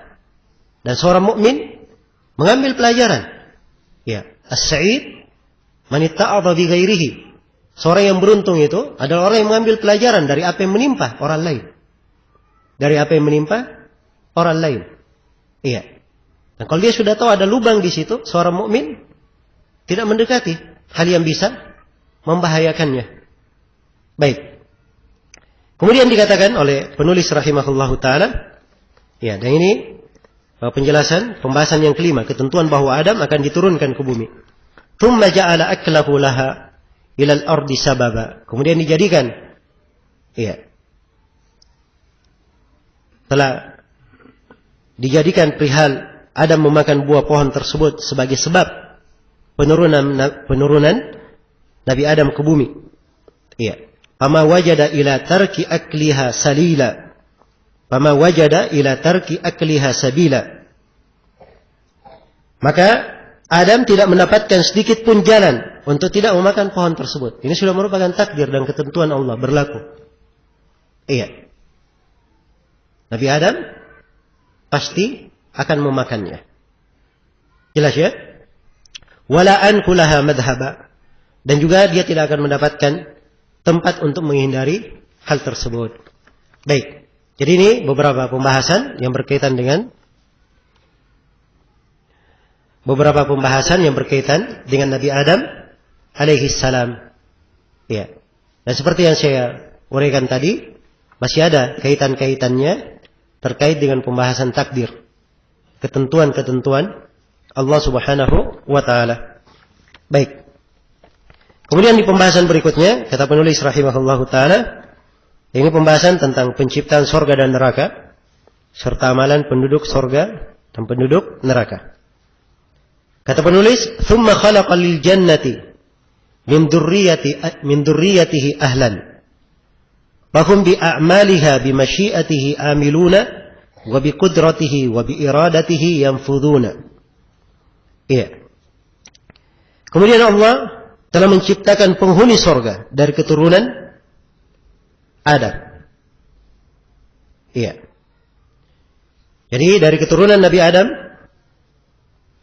Dan seorang mukmin mengambil pelajaran. Ya, as-sa'id man itta'adha bi ghairihi. Seorang yang beruntung itu adalah orang yang mengambil pelajaran dari apa yang menimpa orang lain. Dari apa yang menimpa orang lain. Iya. Dan kalau dia sudah tahu ada lubang di situ, seorang mukmin tidak mendekati hal yang bisa membahayakannya. Baik. Kemudian dikatakan oleh penulis rahimahullahu taala, ya, dan ini penjelasan pembahasan yang kelima, ketentuan bahwa Adam akan diturunkan ke bumi. Tsumma ja'ala aklahu laha ila al-ardi sababa. Kemudian dijadikan, ya, telah dijadikan perihal Adam memakan buah pohon tersebut sebagai sebab penurunan Nabi Adam ke bumi. Iya. Fama wajada ila tarki akliha salila. Fama wajada ila tarki akliha sabila. Maka Adam tidak mendapatkan sedikit pun jalan untuk tidak memakan pohon tersebut. Ini sudah merupakan takdir dan ketentuan Allah berlaku. Iya. Nabi Adam pasti akan memakannya. Jelas ya? Wala ankulaha madhaba. Dan juga dia tidak akan mendapatkan tempat untuk menghindari hal tersebut. Baik. Jadi ini beberapa pembahasan yang berkaitan dengan Nabi Adam alaihi salam. Ya. Dan seperti yang saya uraikan tadi, masih ada kaitan-kaitannya terkait dengan pembahasan takdir. Ketentuan-ketentuan Allah Subhanahu wa taala. Baik. Kemudian di pembahasan berikutnya, kata penulis rahimahullahu taala, ini pembahasan tentang penciptaan sorga dan neraka serta amalan penduduk sorga dan penduduk neraka. Kata penulis, "Tsumma khalaqa lil jannati min dzurriyyatihi ahlan. Wa hum bi a'maliha bi masyiatihi amiluna wa bi qudratihi wa bi iradatihi yanfuduna." Iya. Kemudian Allah telah menciptakan penghuni sorga dari keturunan Adam. Iya. Jadi dari keturunan Nabi Adam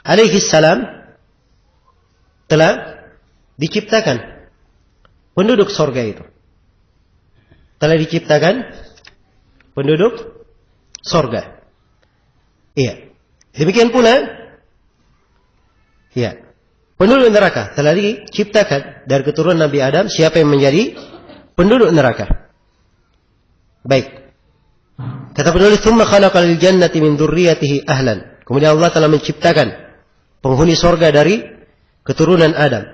alaihi salam telah diciptakan penduduk sorga itu. Telah diciptakan penduduk sorga. Iya. Demikian pula, iya, penduduk neraka telah diciptakan dari keturunan Nabi Adam. Siapa yang menjadi penduduk neraka? Baik. Kata penulis, "Tsumma khalaqa lil jannati min dzurriyyatihi ahlan." Kemudian Allah telah menciptakan penghuni sorga dari keturunan Adam.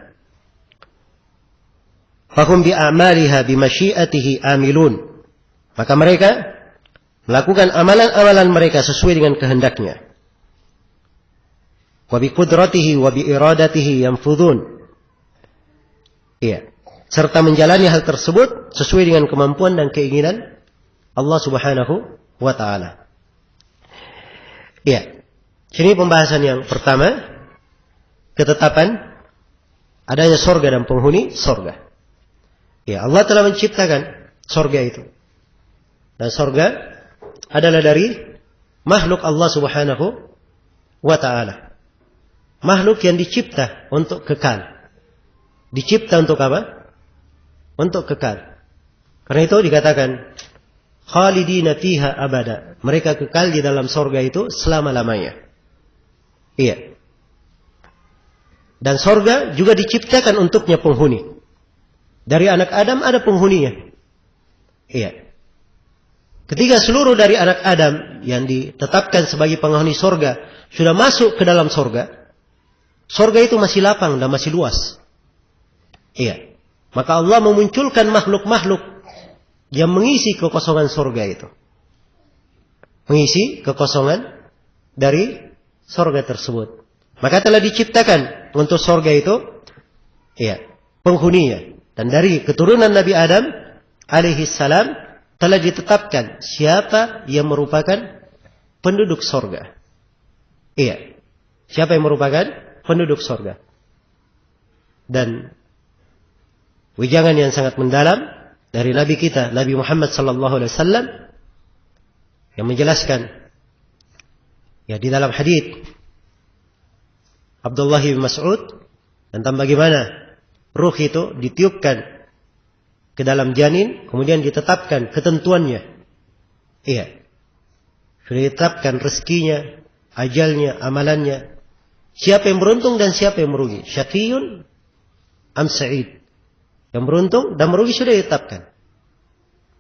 Fahum bi a'maliha bi masyiatihi amilun. Maka mereka melakukan amalan-amalan mereka sesuai dengan kehendaknya. Wa bi qudratihi wa bi iradatihi yanfudun. Iya. Serta menjalani hal tersebut sesuai dengan kemampuan dan keinginan Allah Subhanahu wa ta'ala. Iya. Sini pembahasan yang pertama, ketetapan adanya sorga dan penghuni sorga. Ya, Allah telah menciptakan sorga itu. Dan sorga adalah dari makhluk Allah Subhanahu wa ta'ala. Makhluk yang dicipta untuk kekal. Dicipta untuk apa? Untuk kekal. Karena itu dikatakan khalidina fiha abada. Mereka kekal di dalam sorga itu selama-lamanya. Iya. Dan sorga juga diciptakan untuknya penghuni. Dari anak Adam ada penghuninya. Iya. Ketika seluruh dari anak Adam yang ditetapkan sebagai penghuni sorga sudah masuk ke dalam sorga, sorga itu masih lapang dan masih luas. Iya. Maka Allah memunculkan makhluk-makhluk yang mengisi kekosongan sorga itu. Mengisi kekosongan dari sorga tersebut. Maka telah diciptakan untuk sorga itu, iya, penghuninya. Dan dari keturunan Nabi Adam alaihi salam telah ditetapkan siapa yang merupakan penduduk sorga. Iya. Siapa yang merupakan penduduk sorga. Dan wejangan yang sangat mendalam dari Nabi kita, Nabi Muhammad SAW, yang menjelaskan ya di dalam hadits Abdullah bin Mas'ud tentang bagaimana ruh itu ditiupkan ke dalam janin, kemudian ditetapkan ketentuannya. Iya. Sudah ditetapkan rezekinya, ajalnya, amalannya. Siapa yang beruntung dan siapa yang merugi. Syaqiyun am sa'id. Yang beruntung dan merugi sudah ditetapkan.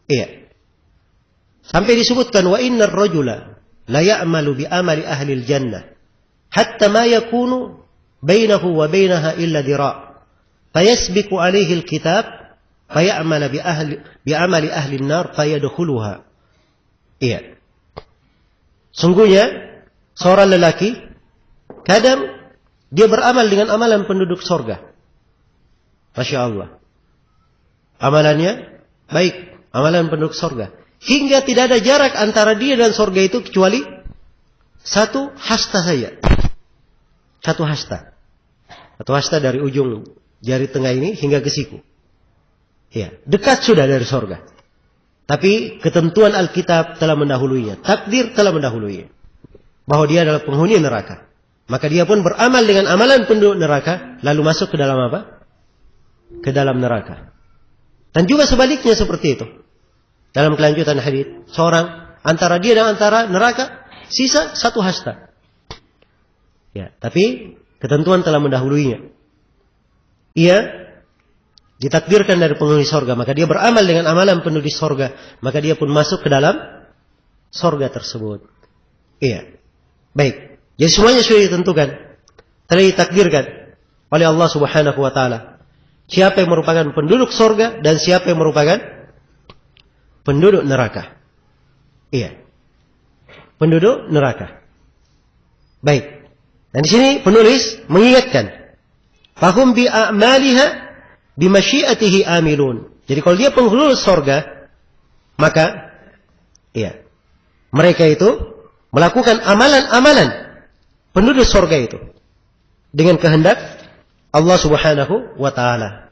Iya. Sampai disebutkan wa innar rajula la ya'malu bi amali ahli al-jannah hatta ma yakunu bainahu wa bainaha illa dira'. Fayasbiqu alaihi al-kitab fay'amala bi amali ahli an-nar fayadkhuluha. Iya. Sungguhnya seorang lelaki kadang dia beramal dengan amalan penduduk sorga. Masya Allah. Amalannya baik, amalan penduduk sorga. Hingga tidak ada jarak antara dia dan sorga itu kecuali satu hasta saja. Satu hasta. Satu hasta dari ujung jari tengah ini hingga ke siku. Ya, dekat sudah dari sorga. Tapi ketentuan Alkitab telah mendahuluinya. Takdir telah mendahuluinya. Bahwa dia adalah penghuni neraka. Maka dia pun beramal dengan amalan penduduk neraka. Lalu masuk ke dalam apa? Ke dalam neraka. Dan juga sebaliknya seperti itu. Dalam kelanjutan hadits, seorang antara dia dan antara neraka sisa satu hasta. Ya, tapi ketentuan telah mendahuluinya. Ia ditakdirkan dari penghuni sorga, maka dia beramal dengan amalan penduduk sorga, maka dia pun masuk ke dalam sorga tersebut. Iya, baik. Jadi semuanya sudah ditentukan, telah ditakdirkan oleh Allah Subhanahu Wa Taala. Siapa yang merupakan penduduk sorga dan siapa yang merupakan penduduk neraka. Iya. Penduduk neraka. Baik. Dan di sini penulis mengingatkan, fahum bi a'maliha bi masyiatihi amilun. Jadi kalau dia penghulu sorga, maka iya, mereka itu melakukan amalan-amalan penduduk sorga itu dengan kehendak Allah Subhanahu Wa Taala.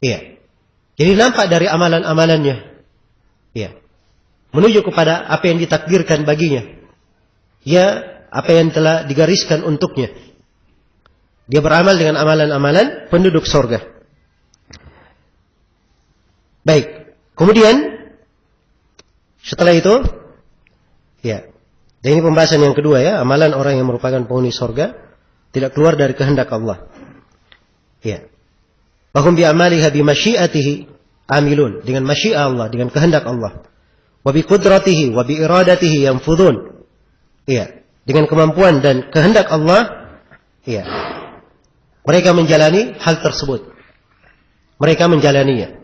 Iya. Jadi nampak dari amalan-amalannya. Iya. Menuju kepada apa yang ditakdirkan baginya. Ya, apa yang telah digariskan untuknya. Dia beramal dengan amalan-amalan penduduk sorga. Baik. Kemudian setelah itu, ya. Dan ini pembahasan yang kedua ya, amalan orang yang merupakan penghuni sorga tidak keluar dari kehendak Allah. Ya. Bahum bi amaliha bi masyiatihi amilun, dengan masyiah Allah, dengan kehendak Allah. Wa bi qudratihi wa bi iradatihi yanfudun. Iya, dengan kemampuan dan kehendak Allah, iya. Mereka menjalani hal tersebut. Mereka menjalaninya.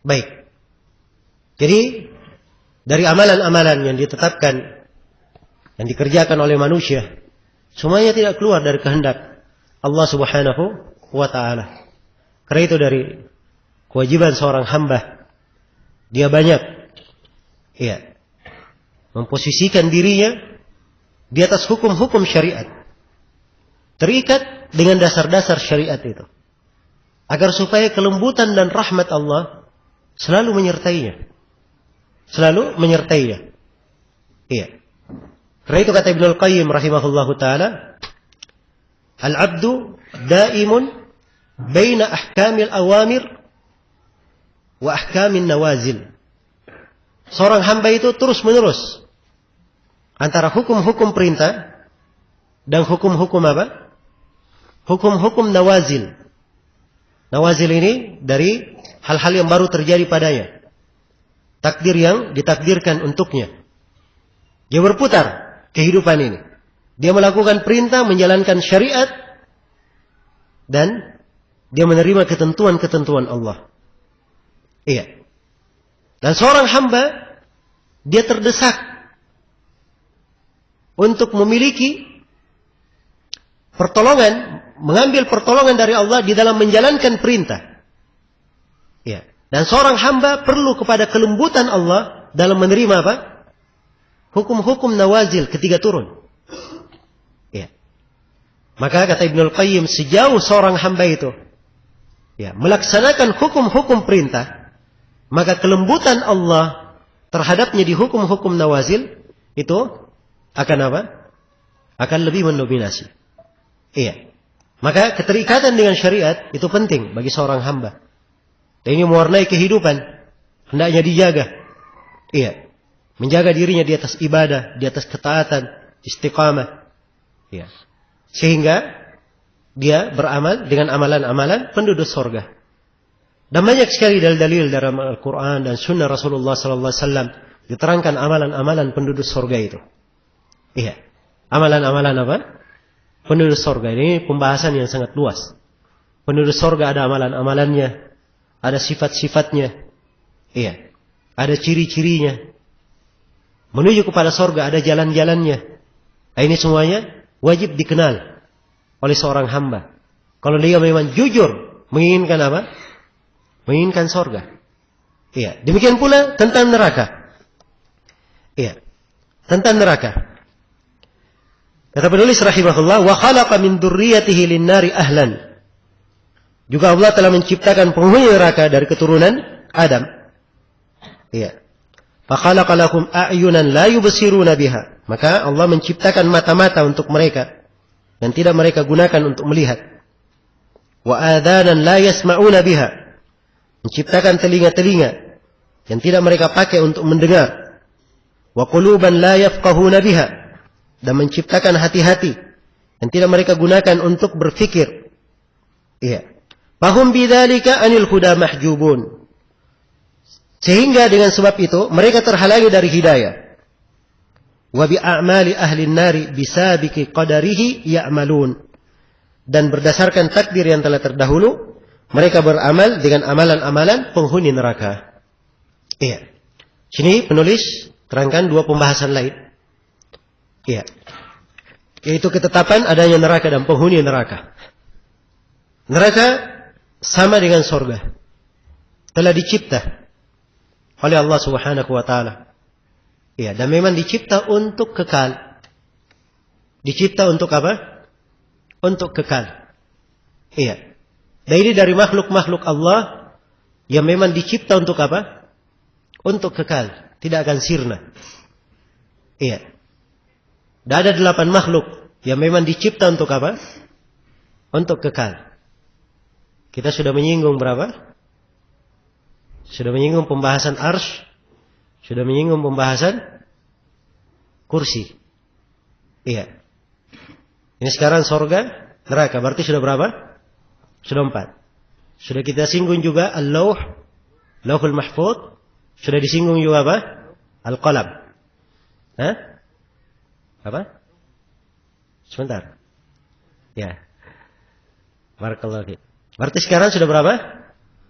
Baik. Jadi dari amalan-amalan yang ditetapkan yang dikerjakan oleh manusia, semuanya tidak keluar dari kehendak Allah Subhanahu Wa Taala. Karena itu dari kewajiban seorang hamba, dia banyak ya, memposisikan dirinya di atas hukum-hukum syariat, terikat dengan dasar-dasar syariat itu, agar supaya kelembutan dan rahmat Allah selalu menyertainya, selalu menyertainya. Iya. Karena itu kata Ibnul Qayyim rahimahullahu taala, al-'abdu daimun baina ahkamil awamir wa ahkamin nawazil. Seorang hamba itu terus-menerus antara hukum-hukum perintah dan hukum-hukum apa? Hukum-hukum nawazil. Nawazil ini dari hal-hal yang baru terjadi padanya. Takdir yang ditakdirkan untuknya. Dia berputar kehidupan ini. Dia melakukan perintah, menjalankan syariat, dan dia menerima ketentuan-ketentuan Allah. Iya. Dan seorang hamba, dia terdesak untuk memiliki pertolongan, mengambil pertolongan dari Allah di dalam menjalankan perintah. Ya. Dan seorang hamba perlu kepada kelembutan Allah dalam menerima apa? Hukum-hukum nawazil ketika turun. Ya. Maka kata Ibnul Qayyim, sejauh seorang hamba itu melaksanakan hukum-hukum perintah, maka kelembutan Allah terhadapnya di hukum-hukum nawazil itu akan apa? Akan lebih mendominasi. Iya. Maka keterikatan dengan syariat itu penting bagi seorang hamba. Dan ini mewarnai kehidupan. Hendaknya dijaga. Iya. Menjaga dirinya di atas ibadah, di atas ketaatan, istiqamah. Iya. Sehingga dia beramal dengan amalan-amalan penduduk surga. Dan banyak sekali dalil-dalil dalam Al-Quran dan Sunnah Rasulullah SAW diterangkan amalan-amalan penduduk surga itu. Iya. Amalan-amalan apa? Penduduk surga. Ini pembahasan yang sangat luas. Penduduk surga ada amalan-amalannya. Ada sifat-sifatnya. Iya. Ada ciri-cirinya. Menuju kepada surga ada jalan-jalannya. Ini semuanya wajib dikenal oleh seorang hamba. Kalau dia memang jujur menginginkan apa? Menginginkan surga. Iya. Demikian pula tentang neraka. Iya. Tentang neraka. Kata penulis rahimahullah, wa khalaqa min dzurriyyatihi lin-nari ahlan. Juga Allah telah menciptakan penghuni neraka dari keturunan Adam. Iya. Fa khalaqa lahum a'yunan la yubsiruna biha. Maka Allah menciptakan mata-mata untuk mereka yang tidak mereka gunakan untuk melihat. Wa adhanan la yasma'una biha. Menciptakan telinga-telinga yang tidak mereka pakai untuk mendengar. Wa quluban la yafqahuna biha. Dan menciptakan hati-hati yang tidak mereka gunakan untuk berfikir. Iya. Fahum bidzalika anil huda mahjubun. Sehingga dengan sebab itu mereka terhalangi dari hidayah. Wa bi a'mali ahli an-nari bisabiqi qadarihi ya'malun. Dan berdasarkan takdir yang telah terdahulu, mereka beramal dengan amalan-amalan penghuni neraka. Iya. Sini penulis terangkan dua pembahasan lain. Iya. Yaitu ketetapan adanya neraka dan penghuni neraka. Neraka sama dengan surga. Telah dicipta oleh Allah Subhanahu wa taala. Iya, dan memang dicipta untuk kekal. Dicipta untuk apa? Untuk kekal. Iya. Dan ini dari makhluk-makhluk Allah yang memang dicipta untuk apa? Untuk kekal, tidak akan sirna. Iya. Dan ada 8 makhluk yang memang dicipta untuk apa? Untuk kekal. Kita sudah menyinggung berapa? Sudah menyinggung pembahasan arsy. Sudah menyinggung pembahasan kursi. Iya. Ini sekarang surga, neraka. Berarti sudah berapa? Sudah 4. Sudah kita singgung juga al-lauh, lauhul mahfuz. Sudah disinggung juga apa? Al-qalam. Hah? Apa? Sebentar. Ya. Barakallahu fiik. Berarti sekarang sudah berapa?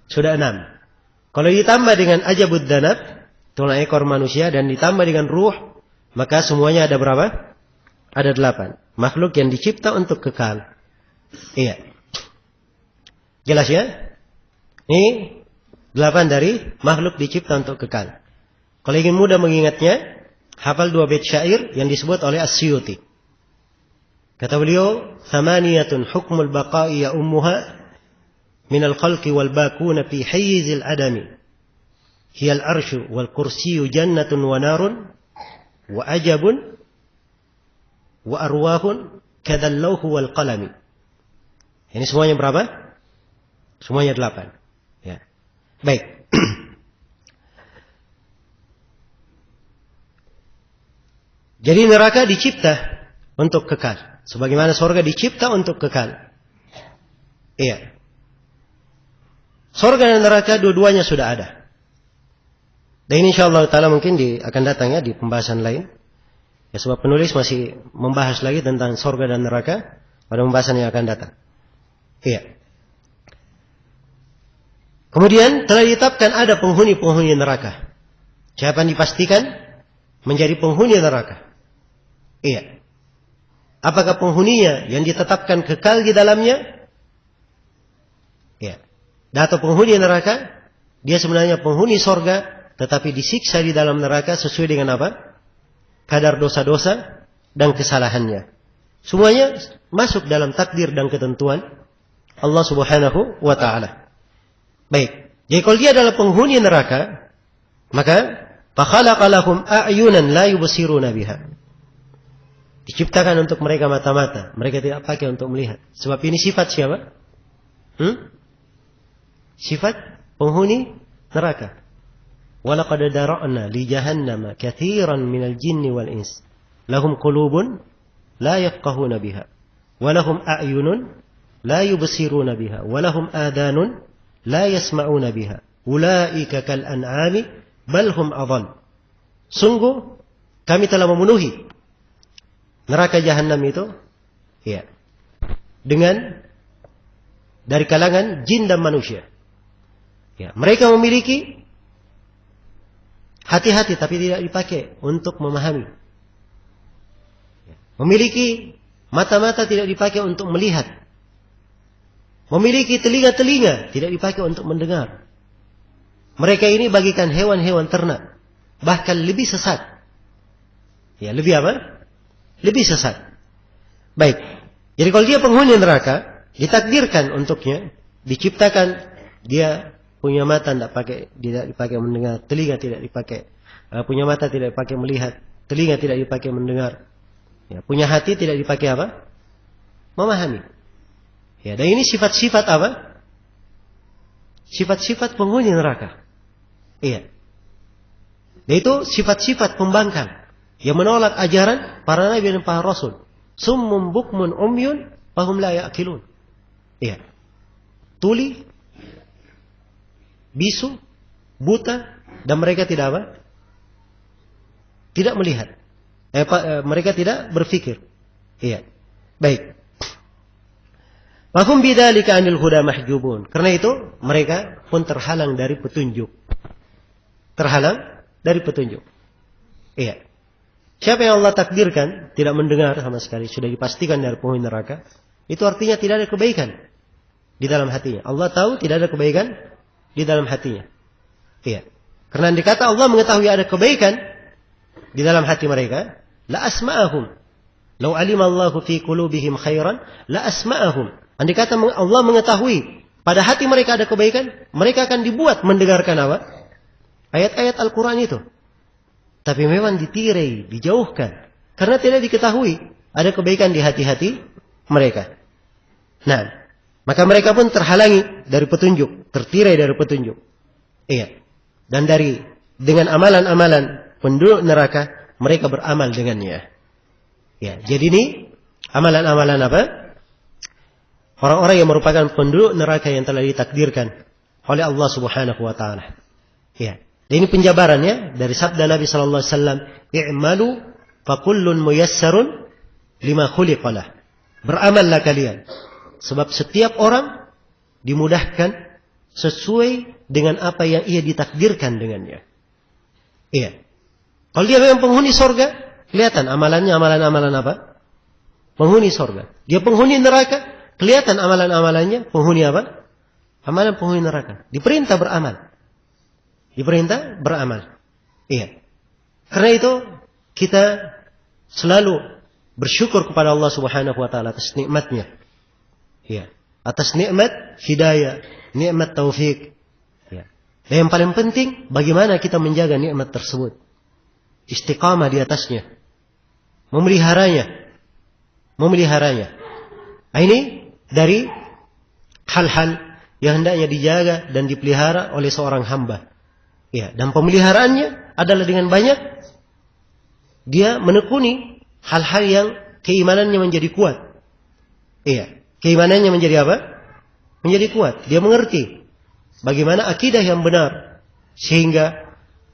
Sudah 6. Kalau ditambah dengan ajabud danab, tulang ekor manusia, dan ditambah dengan ruh, maka semuanya ada berapa? Ada 8. Makhluk yang dicipta untuk kekal. Iya. Jelas ya? Ini 8 dari makhluk dicipta untuk kekal. Kalau ingin mudah mengingatnya, hafal 2 bait syair yang disebut oleh As-Suyuti. Kata beliau, "Thamaniyatun hukmul baqa'i ya ummuha من الخلق والباكون في حيز الأدم هي العرش والكرسي جنة ونار وأجب وأرواح كذا اللوح والقلم." Ini semuanya berapa? Semuanya 8. Ya. Baik. Jadi neraka dicipta untuk kekal, sebagaimana surga dicipta untuk kekal. Iya. Surga dan neraka dua-duanya sudah ada. Dan ini insyaallah ta'ala mungkin akan datang ya di pembahasan lain. Ya, sebab penulis masih membahas lagi tentang surga dan neraka pada pembahasan yang akan datang. Iya. Kemudian telah ditetapkan ada penghuni-penghuni neraka. Siapa yang dipastikan menjadi penghuni neraka? Iya. Apakah penghuninya yang ditetapkan kekal di dalamnya? Iya. Atau penghuni neraka Dia sebenarnya penghuni sorga, tetapi disiksa di dalam neraka sesuai dengan apa? Kadar dosa-dosa dan kesalahannya. Semuanya masuk dalam takdir dan ketentuan Allah Subhanahu wa ta'ala. Baik. Jadi kalau dia adalah penghuni neraka, maka fakhalaqa lahum a'yunan la yubsiruna biha. Diciptakan untuk mereka mata-mata, mereka tidak pakai untuk melihat. Sebab ini sifat siapa? Sifat penghuni neraka. Walaqad dara'na li jahannama katsiran minal jinni wal ins. Lahum qulubun la yafqahuna biha, wa lahum a'yunun la yubsiruna biha, wa lahum adanun la yasma'una biha. Ulaika kal an'ami bal hum adall. Sungguh kami telah memenuhi neraka jahanam itu, ya, dengan dari kalangan jin dan manusia. Ya, mereka memiliki hati-hati tapi tidak dipakai untuk memahami. Ya, memiliki mata-mata tidak dipakai untuk melihat. Memiliki telinga-telinga tidak dipakai untuk mendengar. Mereka ini bagikan hewan-hewan ternak, bahkan lebih sesat. Ya, lebih apa? Lebih sesat. Baik. Jadi kalau dia penghuni neraka, ditakdirkan untuknya, diciptakan dia punya mata tidak dipakai mendengar, telinga tidak dipakai, punya mata tidak dipakai melihat, telinga tidak dipakai mendengar. Ya, punya hati tidak dipakai apa? Memahami. Ya, dan ini sifat-sifat apa? Sifat-sifat penghuni neraka. Iya. Dan itu sifat-sifat pembangkang yang menolak ajaran para nabi dan para rasul. Summum bukmun umyun fahum la ya'qilun. Iya. Tuli, bisu, buta, dan mereka tidak apa? Tidak melihat. Mereka tidak berfikir. Iya. Baik. Fahum bidzalika 'anil huda mahjubun. Karena itu mereka pun terhalang dari petunjuk. Terhalang dari petunjuk. Iya. Siapa yang Allah takdirkan tidak mendengar sama sekali, sudah dipastikan dari penghuni neraka, itu artinya tidak ada kebaikan di dalam hatinya. Allah tahu tidak ada kebaikan di dalam hatinya. Iya. Karena dikata Allah mengetahui ada kebaikan di dalam hati mereka, la asma'ahum. Lau alima Allahu fi qulubihim khairan, la asma'ahum. Andai kata Allah mengetahui pada hati mereka ada kebaikan, mereka akan dibuat mendengarkan apa? Ayat-ayat Al-Quran itu. Tapi memang ditirai, dijauhkan. Karena tidak diketahui ada kebaikan di hati-hati mereka. Nah, maka mereka pun terhalangi dari petunjuk, tertirai dari petunjuk. Iya. Dan dengan amalan-amalan penduduk neraka, mereka beramal dengannya. Ya, jadi ini amalan-amalan apa? Orang-orang yang merupakan penduduk neraka yang telah ditakdirkan oleh Allah Subhanahu wa taala. Ya. Dan ini penjabarannya dari sabda Nabi sallallahu alaihi wasallam, "I'malu fa kullun muyassarun lima khuliqalah." Beramallah kalian, sebab setiap orang dimudahkan sesuai dengan apa yang ia ditakdirkan dengannya. Iya. Kalau dia memang penghuni sorga, kelihatan amalannya amalan-amalan apa? Penghuni sorga. Dia penghuni neraka, kelihatan amalan-amalannya penghuni apa? Amalan penghuni neraka. Diperintah beramal. Diperintah beramal. Iya. Karena itu kita selalu bersyukur kepada Allah Subhanahu wa taala atas nikmatnya. Iya. Atas nikmat hidayah, nikmat taufik. Iya. Dan yang paling penting bagaimana kita menjaga nikmat tersebut. Istiqamah di atasnya. Memeliharanya. Nah, ini dari hal-hal yang hendaknya dijaga dan dipelihara oleh seorang hamba. Ya, dan pemeliharaannya adalah dengan banyak dia menekuni hal-hal yang keimanannya menjadi kuat. Iya, keimanannya menjadi apa? Menjadi kuat. Dia mengerti bagaimana akidah yang benar sehingga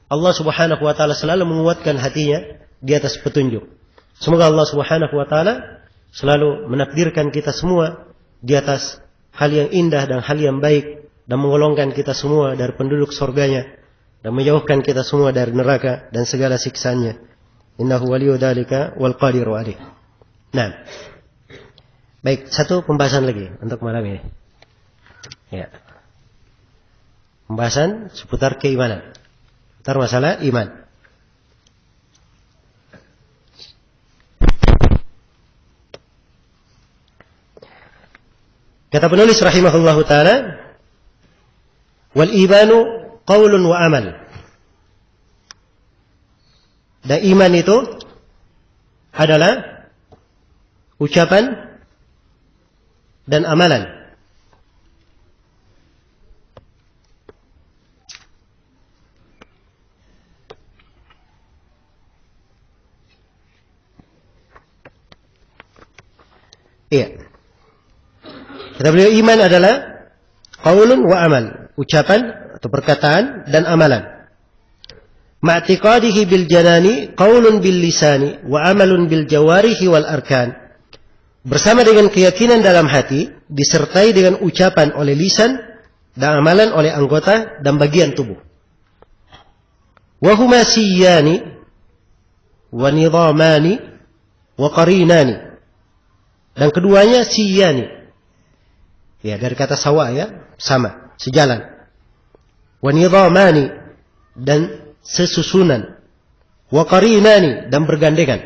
Allah Subhanahu wa taala selalu menguatkan hatinya di atas petunjuk. Semoga Allah Subhanahu wa taala selalu menakdirkan kita semua di atas hal yang indah dan hal yang baik dan menggolongkan kita semua dari penduduk surganya dan menjauhkan kita semua dari neraka dan segala siksanya. Innahu waliyyu dzalika wal qadiru alaih. Nah. Baik, satu pembahasan lagi untuk malam ini. Ya. Pembahasan seputar keimanan. Seputar masalah iman. Kata penulis rahimahullahu ta'ala, wal imanu qaulun wa amal. Dan iman itu adalah ucapan dan amalan. Iya. Kata beliau, iman adalah qaulun wa amal, ucapan atau perkataan dan amalan. Ma'tiqadihi bil janani qaulun bil lisani wa amalun bil jawarihi wal arkan. Bersama dengan keyakinan dalam hati disertai dengan ucapan oleh lisan dan amalan oleh anggota dan bagian tubuh. Wa huma siyani wa nidhamani wa qarinani. Dan keduanya siyani. Ya, dari kata sawa ya, sama, sejalan. Wa nidhamani, dan sesusunan. Wa qarinani, dan bergandengan.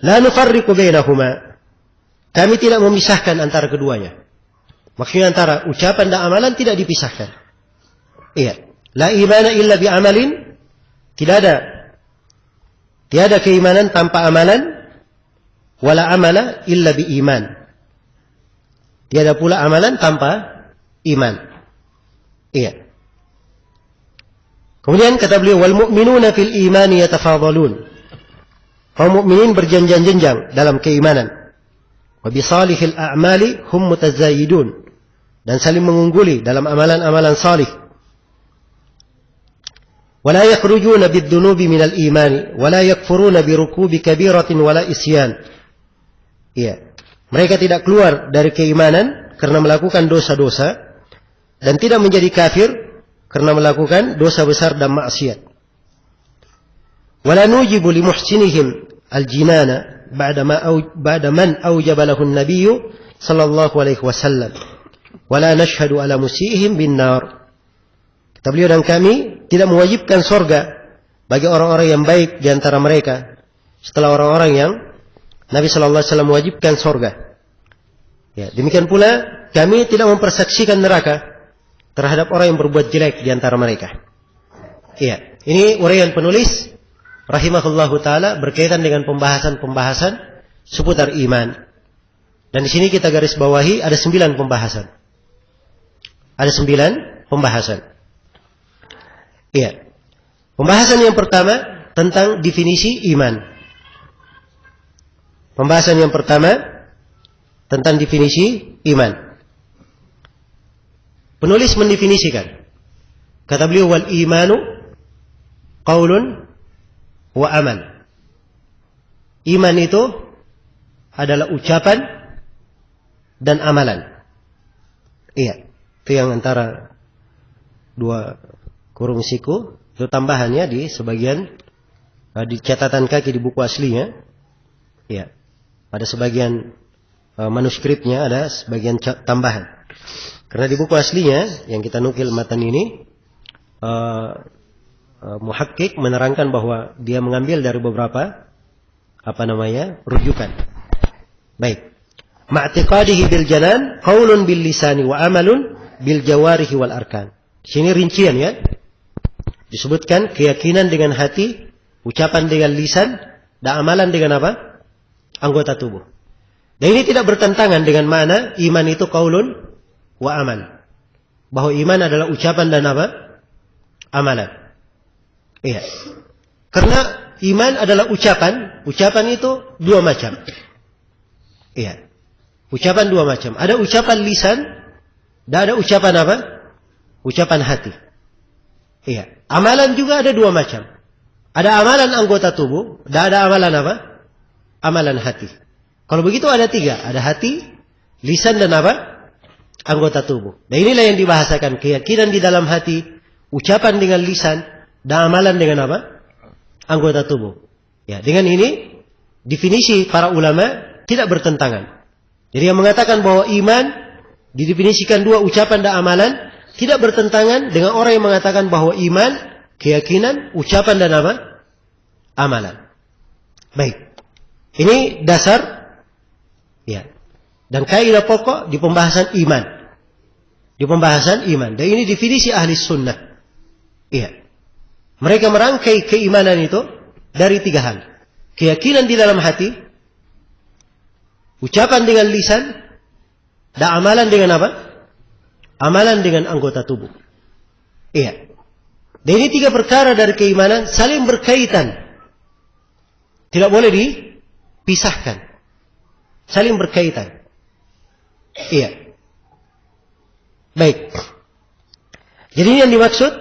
La nufarriqu bainahuma. Kami tidak memisahkan antara keduanya. Maksudnya antara ucapan dan amalan tidak dipisahkan. Iya. La imana illa bi amalin. Tiada keimanan tanpa amalan. Wala amala illa bi iman. Tiada pula amalan tanpa iman. Iya. Kemudian kata beliau, wal mu'minuna fil imani yatafadhalun. Kaum mukminin berjenjang-jenjang dalam keimanan. Wa bi salihil a'mali hum mutazayyidun. Dan saling mengungguli dalam amalan-amalan salih. Wa la yakhrujuna bid-dunubi minal imani wa la yakfuruna bi rukubi kabiratin wala isyan. Iya. Mereka tidak keluar dari keimanan karena melakukan dosa-dosa dan tidak menjadi kafir karena melakukan dosa besar dan maksiat. Wala nujibu li muhsinihim al-jinana ba'da man awjaba lahu an-nabiy sallallahu alaihi wasallam. Wala nashhadu ala musiihim bin nar. Kata beliau, dan kami tidak mewajibkan surga bagi orang-orang yang baik di antara mereka setelah orang-orang yang Nabi sallallahu alaihi wasallam mewajibkan surga. Ya, demikian pula kami tidak mempersaksikan neraka terhadap orang yang berbuat jelek di antara mereka. Iya, ini uraian penulis rahimahullahu taala berkaitan dengan pembahasan-pembahasan seputar iman. Dan di sini kita garis bawahi ada 9 pembahasan. Ada 9 pembahasan. Iya. Pembahasan yang pertama tentang definisi iman. Pembahasan yang pertama tentang definisi iman. Penulis mendefinisikan. Kata beliau, wal imanu qaulun wa amal. Iman itu adalah ucapan dan amalan. Iya, itu yang antara 2 kurung siku. Itu tambahannya di sebagian di catatan kaki di buku aslinya. Iya. Pada sebagian manuskripnya ada sebagian tambahan. Karena di buku aslinya yang kita nukil matan ini, muhakkik menerangkan bahwa dia mengambil dari beberapa rujukan. Baik. Ma'tiqadihi bil janan, qaulun bil lisani wa amalun bil jawarihi wal arkan. Sini rincian ya. Disebutkan keyakinan dengan hati, ucapan dengan lisan, dan amalan dengan apa? Anggota tubuh. Dan ini tidak bertentangan dengan makna iman itu qaulun wa amal. Bahwa iman adalah ucapan dan apa? Amalan. Iya. Karena iman adalah ucapan. Ucapan itu 2 macam. Iya. Ucapan 2 macam. Ada ucapan lisan dan ada ucapan apa? Ucapan hati. Iya. Amalan juga ada 2 macam. Ada amalan anggota tubuh dan ada amalan apa? Amalan hati. Kalau begitu ada 3. Ada hati, lisan dan apa? Anggota tubuh. Dan inilah yang dibahasakan. Keyakinan di dalam hati, ucapan dengan lisan, dan amalan dengan apa? Anggota tubuh. Ya, dengan ini, definisi para ulama tidak bertentangan. Jadi yang mengatakan bahwa iman didefinisikan 2 ucapan dan amalan, tidak bertentangan dengan orang yang mengatakan bahwa iman, keyakinan, ucapan dan apa? Amalan. Baik. Ini dasar ya. Dan kaidah pokok di pembahasan iman. Di pembahasan iman. Dan ini definisi ahli sunnah. Iya. Mereka merangkai keimanan itu dari 3 hal. Keyakinan di dalam hati, ucapan dengan lisan, dan amalan dengan apa? Amalan dengan anggota tubuh. Iya. Dan ini 3 perkara dari keimanan saling berkaitan. Tidak boleh dipisahkan. Saling berkaitan. Iya. Baik. Jadi ini yang dimaksud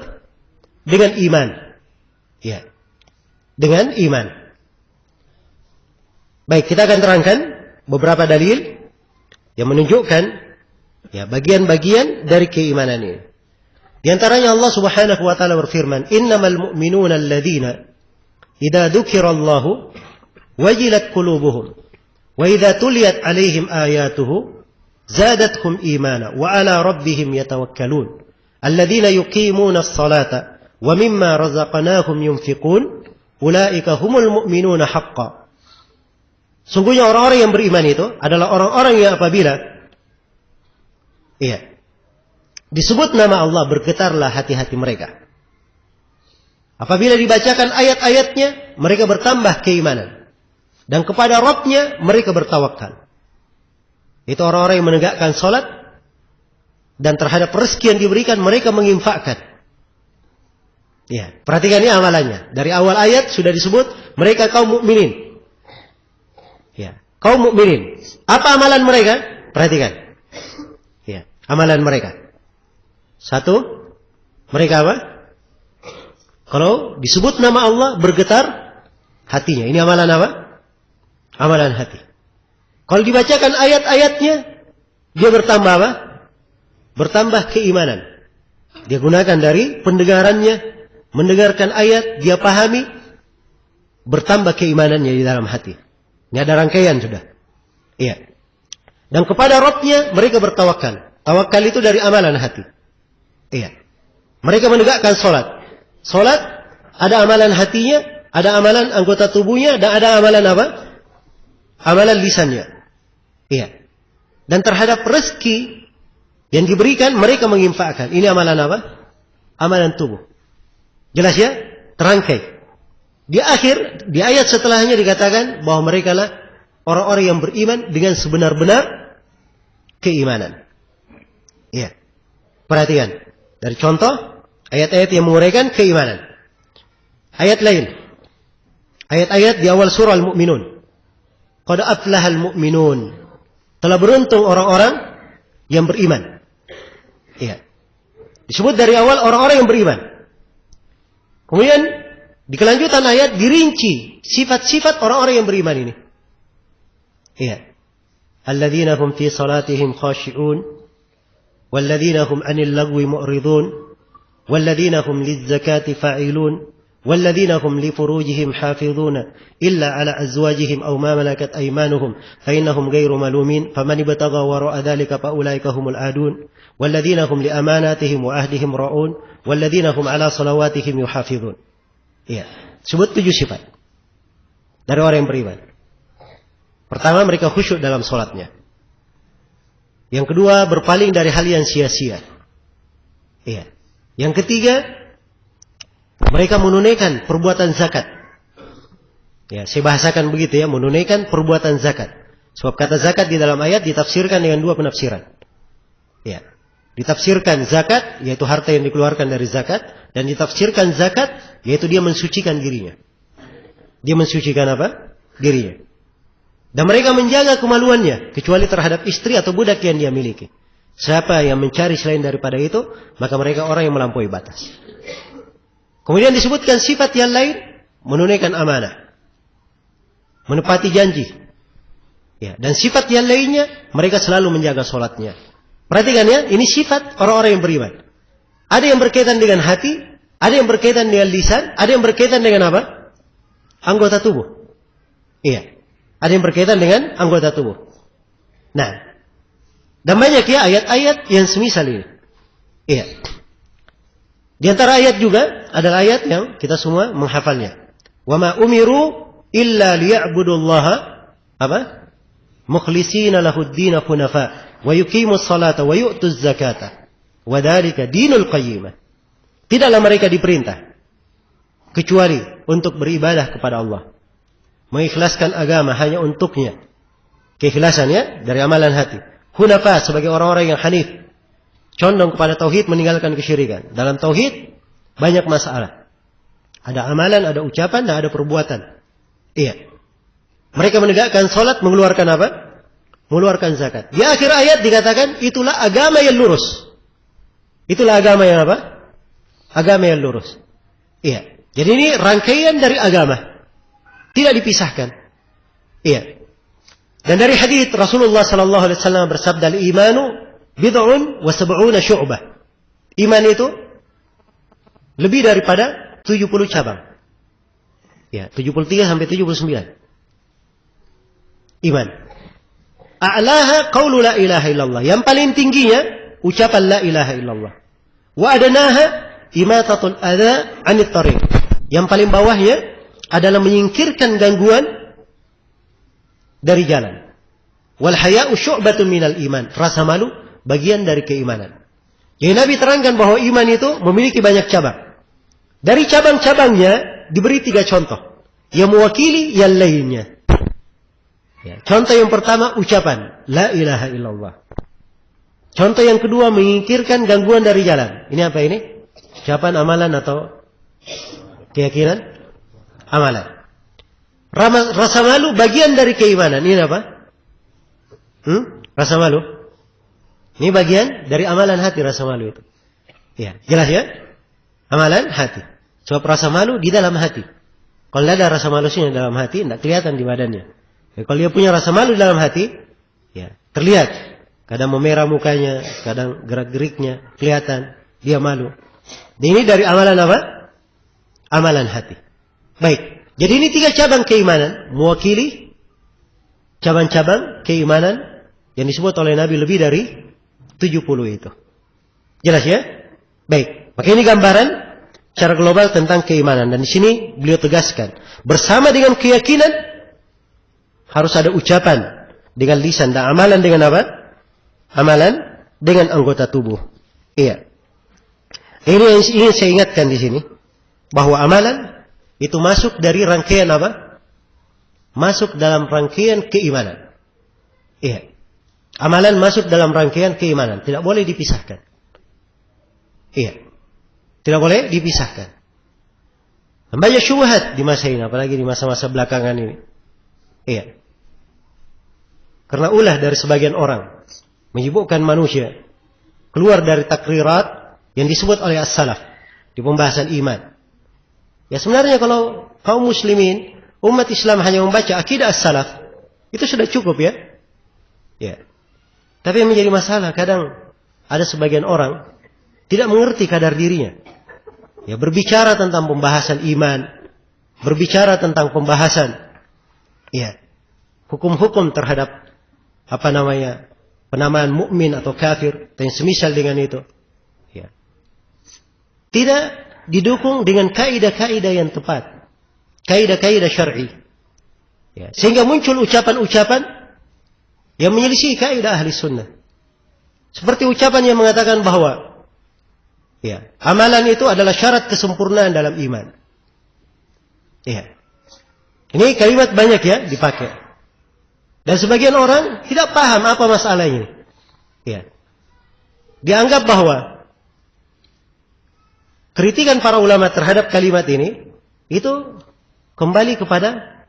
dengan iman. Iya. Dengan iman. Baik, kita akan terangkan beberapa dalil yang menunjukkan ya bagian-bagian dari keimanan ini. Di antaranya Allah Subhanahu wa taala berfirman, "Innamal mu'minuna alladzina idza dzukirallahu wajilat qulubuhum wa idza tuliyat 'alaihim ayatuhu زادتهم إيمانا وعلى ربهم يتوكلون الذين يقيمون الصلاة ومما رزقناهم ينفقون أولئك هم المؤمنون حقا. Sungguhnya orang-orang yang beriman itu adalah orang-orang yang apabila disebut nama Allah bergetarlah hati-hati mereka. Apabila dibacakan ayat-ayatnya mereka bertambah keimanan dan kepada Rabb-nya mereka bertawakal. Itu orang-orang yang menegakkan salat dan terhadap rezeki yang diberikan mereka menginfakkan. Ya, perhatikan ini amalannya. Dari awal ayat sudah disebut mereka kaum mukminin. Ya, kaum mukminin. Apa amalan mereka? Perhatikan. Ya, amalan mereka. 1, mereka apa? Kalau disebut nama Allah bergetar hatinya. Ini amalan apa? Amalan hati. Kalau dibacakan ayat-ayatnya, dia bertambah apa? Bertambah keimanan. Dia gunakan dari pendengarannya, mendengarkan ayat, dia pahami, bertambah keimanannya di dalam hati. Ini ada rangkaian sudah. Iya. Dan kepada Rabb-nya mereka bertawakal. Tawakal itu dari amalan hati. Iya. Mereka menegakkan salat. Salat ada amalan hatinya, ada amalan anggota tubuhnya, dan ada amalan apa? Amalan lisannya. Iya. Dan terhadap rezeki yang diberikan mereka menginfakkan. Ini amalan apa? Amalan tubuh. Jelas ya? Terangkai. Di akhir, di ayat setelahnya dikatakan bahwa mereka lah orang-orang yang beriman dengan sebenar-benar keimanan. Iya. Perhatikan. Dari contoh ayat-ayat yang menguraikan keimanan. Ayat lain. Ayat-ayat di awal surah Al-Mu'minun. Qad aflahal mu'minun. Telah beruntung orang-orang yang beriman. Iya. Disebut dari awal orang-orang yang beriman. Kemudian di kelanjutan ayat dirinci sifat-sifat orang-orang yang beriman ini. Iya. Alladzina hum fi salatihim khashi'un walladzina hum 'anil lagwi mu'ridun walladzina hum lizzakati fa'ilun والذين هم لفروجهم حافظون إلا على أزواجهم أو ما ملكت أيمانهم فإنهم غير ملومين فمن ابتغى وراء ذلك فأولئك هم العادون والذين هم لأماناتهم وعهدهم راعون والذين هم على صلواتهم يحافظون. Ya, sebut 7 sifat dari orang yang beriman. Pertama, mereka khusyuk dalam sholatnya. Yang kedua, berpaling dari hal yang sia-sia. Iya. Yang ketiga, mereka menunaikan perbuatan zakat. Ya, saya bahasakan begitu ya, menunaikan perbuatan zakat. Sebab kata zakat di dalam ayat ditafsirkan dengan 2 penafsiran. Ya. Ditafsirkan zakat, yaitu harta yang dikeluarkan dari zakat, dan ditafsirkan zakat, yaitu dia mensucikan dirinya. Dia mensucikan apa? Dirinya. Dan mereka menjaga kemaluannya, kecuali terhadap istri atau budak yang dia miliki. Siapa yang mencari selain daripada itu, maka mereka orang yang melampaui batas. Kemudian disebutkan sifat yang lain, menunaikan amanah, menepati janji. Ya, dan sifat yang lainnya, mereka selalu menjaga sholatnya. Perhatikan ya, ini sifat orang-orang yang beriman. Ada yang berkaitan dengan hati, ada yang berkaitan dengan lisan, ada yang berkaitan dengan apa? Anggota tubuh. Iya, ada yang berkaitan dengan anggota tubuh. Nah, dan banyak ya ayat-ayat yang semisal ini. Iya. Di antara ayat juga adalah ayat yang kita semua menghafalnya. Wa ma umiru illa liya'budullaha apa? Mukhlishina lahud-din hunafa wa yuqimus salata wa yu'tuz zakata wa dzalika dinul qayyimah. Tidaklah mereka diperintah kecuali untuk beribadah kepada Allah, mengikhlaskan agama hanya untuknya. Keikhlasannya dari amalan hati. Hunafa sebagai orang-orang yang hanif, condong kepada tauhid, meninggalkan kesyirikan. Dalam tauhid banyak masalah. Ada amalan, ada ucapan, dan ada perbuatan. Iya. Mereka menegakkan salat, mengeluarkan apa? Mengeluarkan zakat. Di akhir ayat dikatakan itulah agama yang lurus. Itulah agama yang apa? Agama yang lurus. Iya. Jadi ini rangkaian dari agama. Tidak dipisahkan. Iya. Dan dari hadits Rasulullah sallallahu alaihi wasallam bersabda, "Al-imanu bid'un wa sab'una syu'bah." Iman itu lebih daripada 70 cabang. Ya, 73 sampai 79. Iman. A'laha qaulu la ilaha illallah. Yang paling tingginya ucapan la ilaha illallah. Wa adnaha imatatul adza 'anit thariq. Yang paling bawahnya adalah menyingkirkan gangguan dari jalan. Wal haya'u syu'batun minal iman. Rasa malu bagian dari keimanan. Jadi Nabi terangkan bahwa iman itu memiliki banyak cabang. Dari cabang-cabangnya diberi 3 contoh yang mewakili yang lainnya. Ya, contoh yang pertama ucapan la ilaha illallah. Contoh yang kedua menyingkirkan gangguan dari jalan. Ini apa ini? Ucapan, amalan atau keyakinan? Amalan. Rasa malu bagian dari keimanan. Ini apa? Rasa malu. Ini bagian dari amalan hati, rasa malu itu. Ya, jelas ya? Amalan hati. Sebab rasa malu di dalam hati. Kalau tidak ada rasa malunya dalam hati, tidak kelihatan di badannya. Ya, kalau dia punya rasa malu di dalam hati, ya terlihat. Kadang memerah mukanya, kadang gerak-geriknya kelihatan dia malu. Dan ini dari amalan apa? Amalan hati. Baik. Jadi ini 3 cabang keimanan mewakili cabang-cabang keimanan yang disebut oleh Nabi lebih dari 70 itu. Jelas ya? Baik. Maka ini gambaran secara global tentang keimanan. Dan di sini beliau tegaskan. Bersama dengan keyakinan harus ada ucapan dengan lisan dan amalan dengan apa? Amalan dengan anggota tubuh. Iya. Ini yang ingin saya ingatkan di sini. Bahwa amalan itu masuk dari rangkaian apa? Masuk dalam rangkaian keimanan. Iya. Amalan masuk dalam rangkaian keimanan. Tidak boleh dipisahkan. Iya. Tidak boleh dipisahkan. Banyak syubhat di masa ini. Apalagi di masa-masa belakangan ini. Iya. Karena ulah dari sebagian orang. Menyibukkan manusia. Keluar dari takrirat yang disebut oleh as-salaf. Di pembahasan iman. Ya sebenarnya kalau kaum muslimin, umat Islam hanya membaca akidah as-salaf, itu sudah cukup ya. Ya. Tapi yang menjadi masalah kadang ada sebagian orang tidak mengerti kadar dirinya. Ya, berbicara tentang pembahasan iman, berbicara tentang pembahasan ya, hukum-hukum terhadap penamaan mukmin atau kafir dan semisal dengan itu. Ya. Tidak didukung dengan kaidah-kaidah yang tepat. Kaidah-kaidah syar'i. Ya, sehingga muncul ucapan-ucapan yang menyelisih kaidah ahli sunnah. Seperti ucapan yang mengatakan bahwa ya, amalan itu adalah syarat kesempurnaan dalam iman. Ya. Ini kalimat banyak ya dipakai. Dan sebagian orang tidak paham apa masalahnya. Ya. Dianggap bahwa kritikan para ulama terhadap kalimat ini itu kembali kepada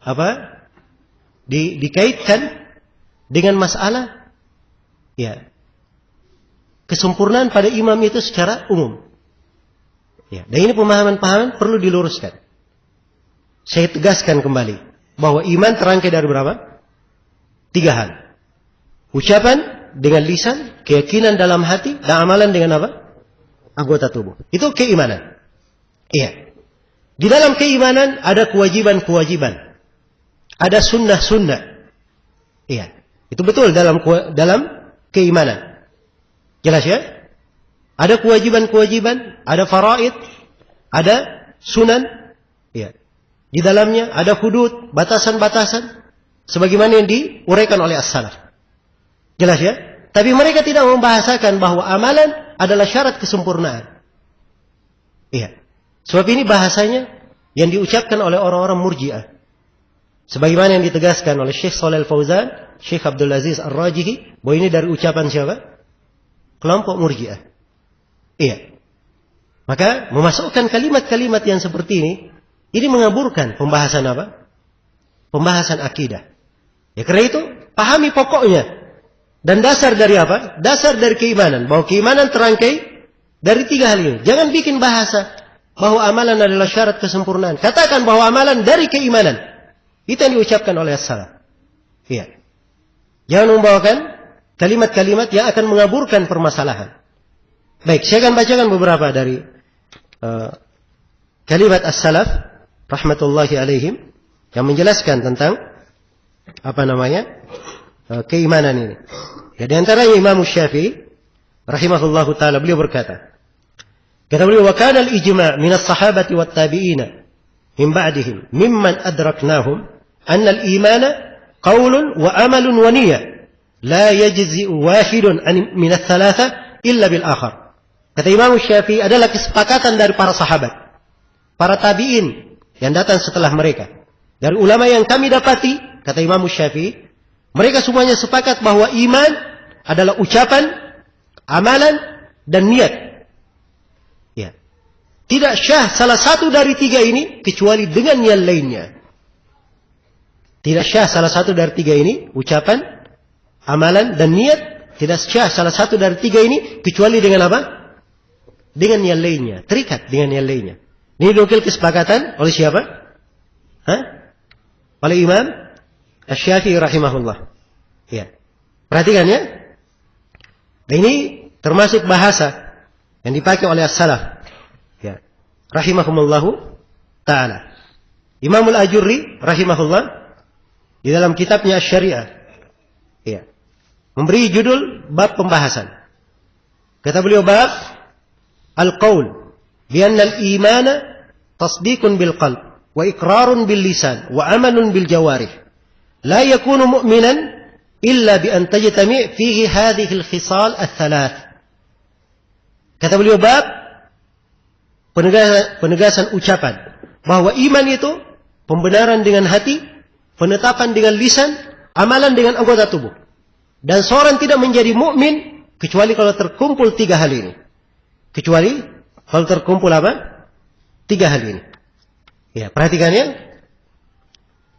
apa? Dikaitkan dengan masalah ya, kesempurnaan pada imam itu secara umum. Ya, dan ini pemahaman-pemahaman perlu diluruskan. Saya tegaskan kembali bahwa iman terangkai dari berapa? 3 hal. Ucapan dengan lisan, keyakinan dalam hati, dan amalan dengan apa? Anggota tubuh. Itu keimanan. Iya. Di dalam keimanan ada kewajiban-kewajiban. Ada sunnah-sunnah. Iya. Itu betul dalam keimanan. Jelas ya? Ada kewajiban-kewajiban, ada faraid, ada sunan, ya. Di dalamnya ada hudud, batasan-batasan, sebagaimana yang diuraikan oleh as-salaf. Jelas ya? Tapi mereka tidak membahasakan bahwa amalan adalah syarat kesempurnaan. Iya. Sebab ini bahasanya yang diucapkan oleh orang-orang murji'ah. Sebagaimana yang ditegaskan oleh Syekh Shalih Al-Fauzan, Syekh Abdul Aziz Ar-Rajihi, bahwa ini dari ucapan siapa? Kelompok murji'ah. Iya. Maka memasukkan kalimat-kalimat yang seperti ini mengaburkan pembahasan apa? Pembahasan akidah. Ya karena itu, pahami pokoknya. Dan dasar dari apa? Dasar dari keimanan. Bahwa keimanan terangkai dari 3 hal ini. Jangan bikin bahasa bahwa amalan adalah syarat kesempurnaan. Katakan bahwa amalan dari keimanan. Itu yang diucapkan oleh as-salaf. Iya. Jangan membawakan kalimat-kalimat yang akan mengaburkan permasalahan. Baik, saya akan bacakan beberapa dari kalimat as-salaf rahmatullahi alaihim yang menjelaskan tentang keimanan ini. Ya, di antaranya Imam Syafi'i rahimahullahu taala, beliau berkata, kata beliau, wa kana al-ijma' min as-sahabati wat tabi'ina min ba'dihim mimman adraknahum anna al-imana qaulun wa amalun wa niyyah la yajzi'u wahidun min ats-tsalatsa illa bil akhar. Kata Imam Syafi'i, adalah kesepakatan dari para sahabat, para tabi'in yang datang setelah mereka, dari ulama yang kami dapati, kata Imam Syafi'i, mereka semuanya sepakat bahwa iman adalah ucapan, amalan, dan niat. Ya. Tidak syah salah satu dari 3 ini kecuali dengan yang lainnya. Tidak syah salah satu dari 3 ini, ucapan, amalan, dan niat. Tidak syah salah satu dari 3 ini kecuali dengan apa? Dengan yang lainnya. Terikat dengan yang lainnya. Ini nukil kesepakatan oleh siapa? Oleh Imam Asy-Syafi'i rahimahullah. Ya. Perhatikan ya. Nah, ini termasuk bahasa yang dipakai oleh as-salaf. Ya. Rahimahumullahu ta'ala. Imamul Ajurri rahimahullah di dalam kitabnya Asy-Syari'ah, ya, memberi judul bab pembahasan. Kata beliau, bab al-qaul bi anna al-imana tasdiqun bil qalb wa iqrarun bil lisan wa amalun bil jawarih. La yakunu mu'minan illa bi an tajtami' fihi hadhihi al-khisal ats-tsalath. Kata beliau, bab penegasan ucapan bahwa iman itu pembenaran dengan hati, penetapan dengan lisan, amalan dengan anggota tubuh. Dan seorang tidak menjadi mukmin kecuali kalau terkumpul 3 hal ini. Kecuali kalau terkumpul apa? 3 hal ini. Ya, perhatikan ya.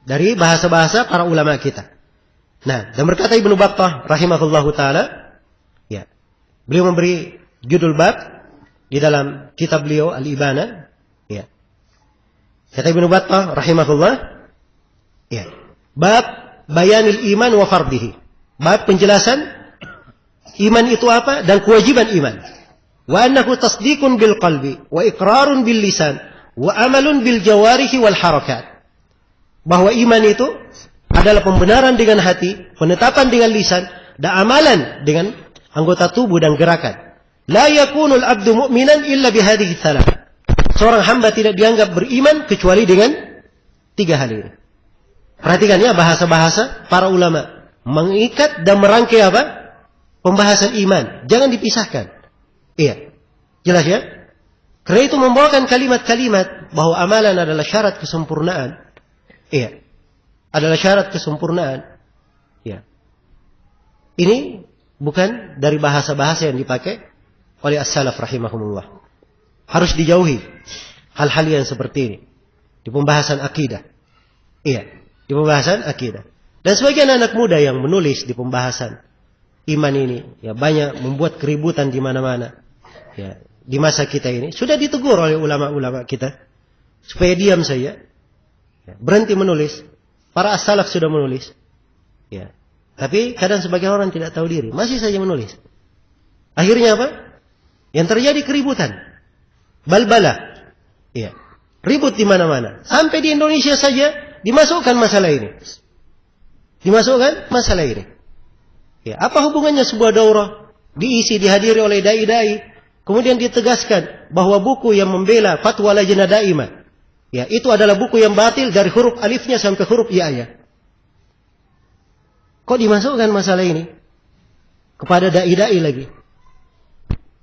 Dari bahasa-bahasa para ulama kita. Nah, dan berkata Ibnu Battah rahimahullahu taala, ya, beliau memberi judul bab di dalam kitab beliau Al-Ibana, ya. Kata Ibnu Battah rahimahullah, ya, bab bayanil iman wa fardihi. Bab penjelasan iman itu apa dan kewajiban iman. Wa annahu tasdiqun bil qalbi wa iqrarun bil lisan wa amalun bil jawarihi wal harakat. Bahwa iman itu adalah pembenaran dengan hati, penetapan dengan lisan, dan amalan dengan anggota tubuh dan gerakan. La yakunul abdu mu'minan illa bihadhihi tsalath. Seorang hamba tidak dianggap beriman kecuali dengan 3 hal ini. Perhatikan ya bahasa-bahasa para ulama mengikat dan merangkai apa? Pembahasan iman. Jangan dipisahkan. Iya. Jelas ya? Karena itu membawakan kalimat-kalimat bahwa amalan adalah syarat kesempurnaan. Iya. Adalah syarat kesempurnaan. Iya. Ini bukan dari bahasa-bahasa yang dipakai oleh as-salaf rahimahumullah. Harus dijauhi hal-hal yang seperti ini di pembahasan akidah. Iya, di pembahasan akidah. Dan sebagian anak muda yang menulis di pembahasan iman ini, ya, banyak membuat keributan di mana-mana. Ya, di masa kita ini sudah ditegur oleh ulama-ulama kita supaya diam saja. Ya, berhenti menulis. Para as-salaf sudah menulis. Ya. Tapi kadang sebagian orang tidak tahu diri, masih saja menulis. Akhirnya apa? Yang terjadi keributan, balbala, ya, ribut di mana-mana. Sampai di Indonesia saja dimasukkan masalah ini. Dimasukkan masalah ini. Ya, apa hubungannya sebuah daurah diisi, dihadiri oleh dai-dai Kemudian ditegaskan bahwa buku yang membela fatwa Lajnah Daimah, ya, itu adalah buku yang batil dari huruf alifnya sampai huruf ya-nya. Kok dimasukkan masalah ini kepada dai-dai lagi?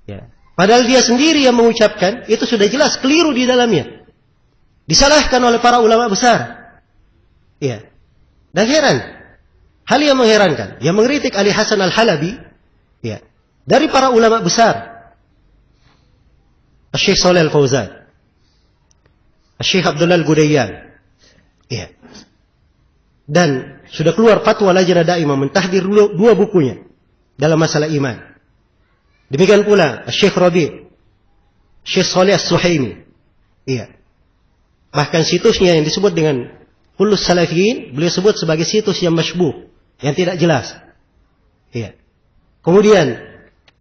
Ya. Padahal dia sendiri yang mengucapkan, itu sudah jelas keliru di dalamnya. Disalahkan oleh para ulama besar. Ya. Dan heran, hal yang mengherankan, yang mengkritik Ali Hasan Al-Halabi, ya, dari para ulama besar, Syekh Shalih Al-Fauzan, Syekh Abdullah Al-Gudayyan, ya. Dan sudah keluar fatwa Lajnah Daimah mentahdir dua bukunya dalam masalah iman. Demikian pula Syekh Rabi', Syekh Shalih As-Suhaimi, iya. Bahkan situsnya yang disebut dengan Kullus Salafiyin, beliau sebut sebagai situs yang masybuh, yang tidak jelas. Iya. Kemudian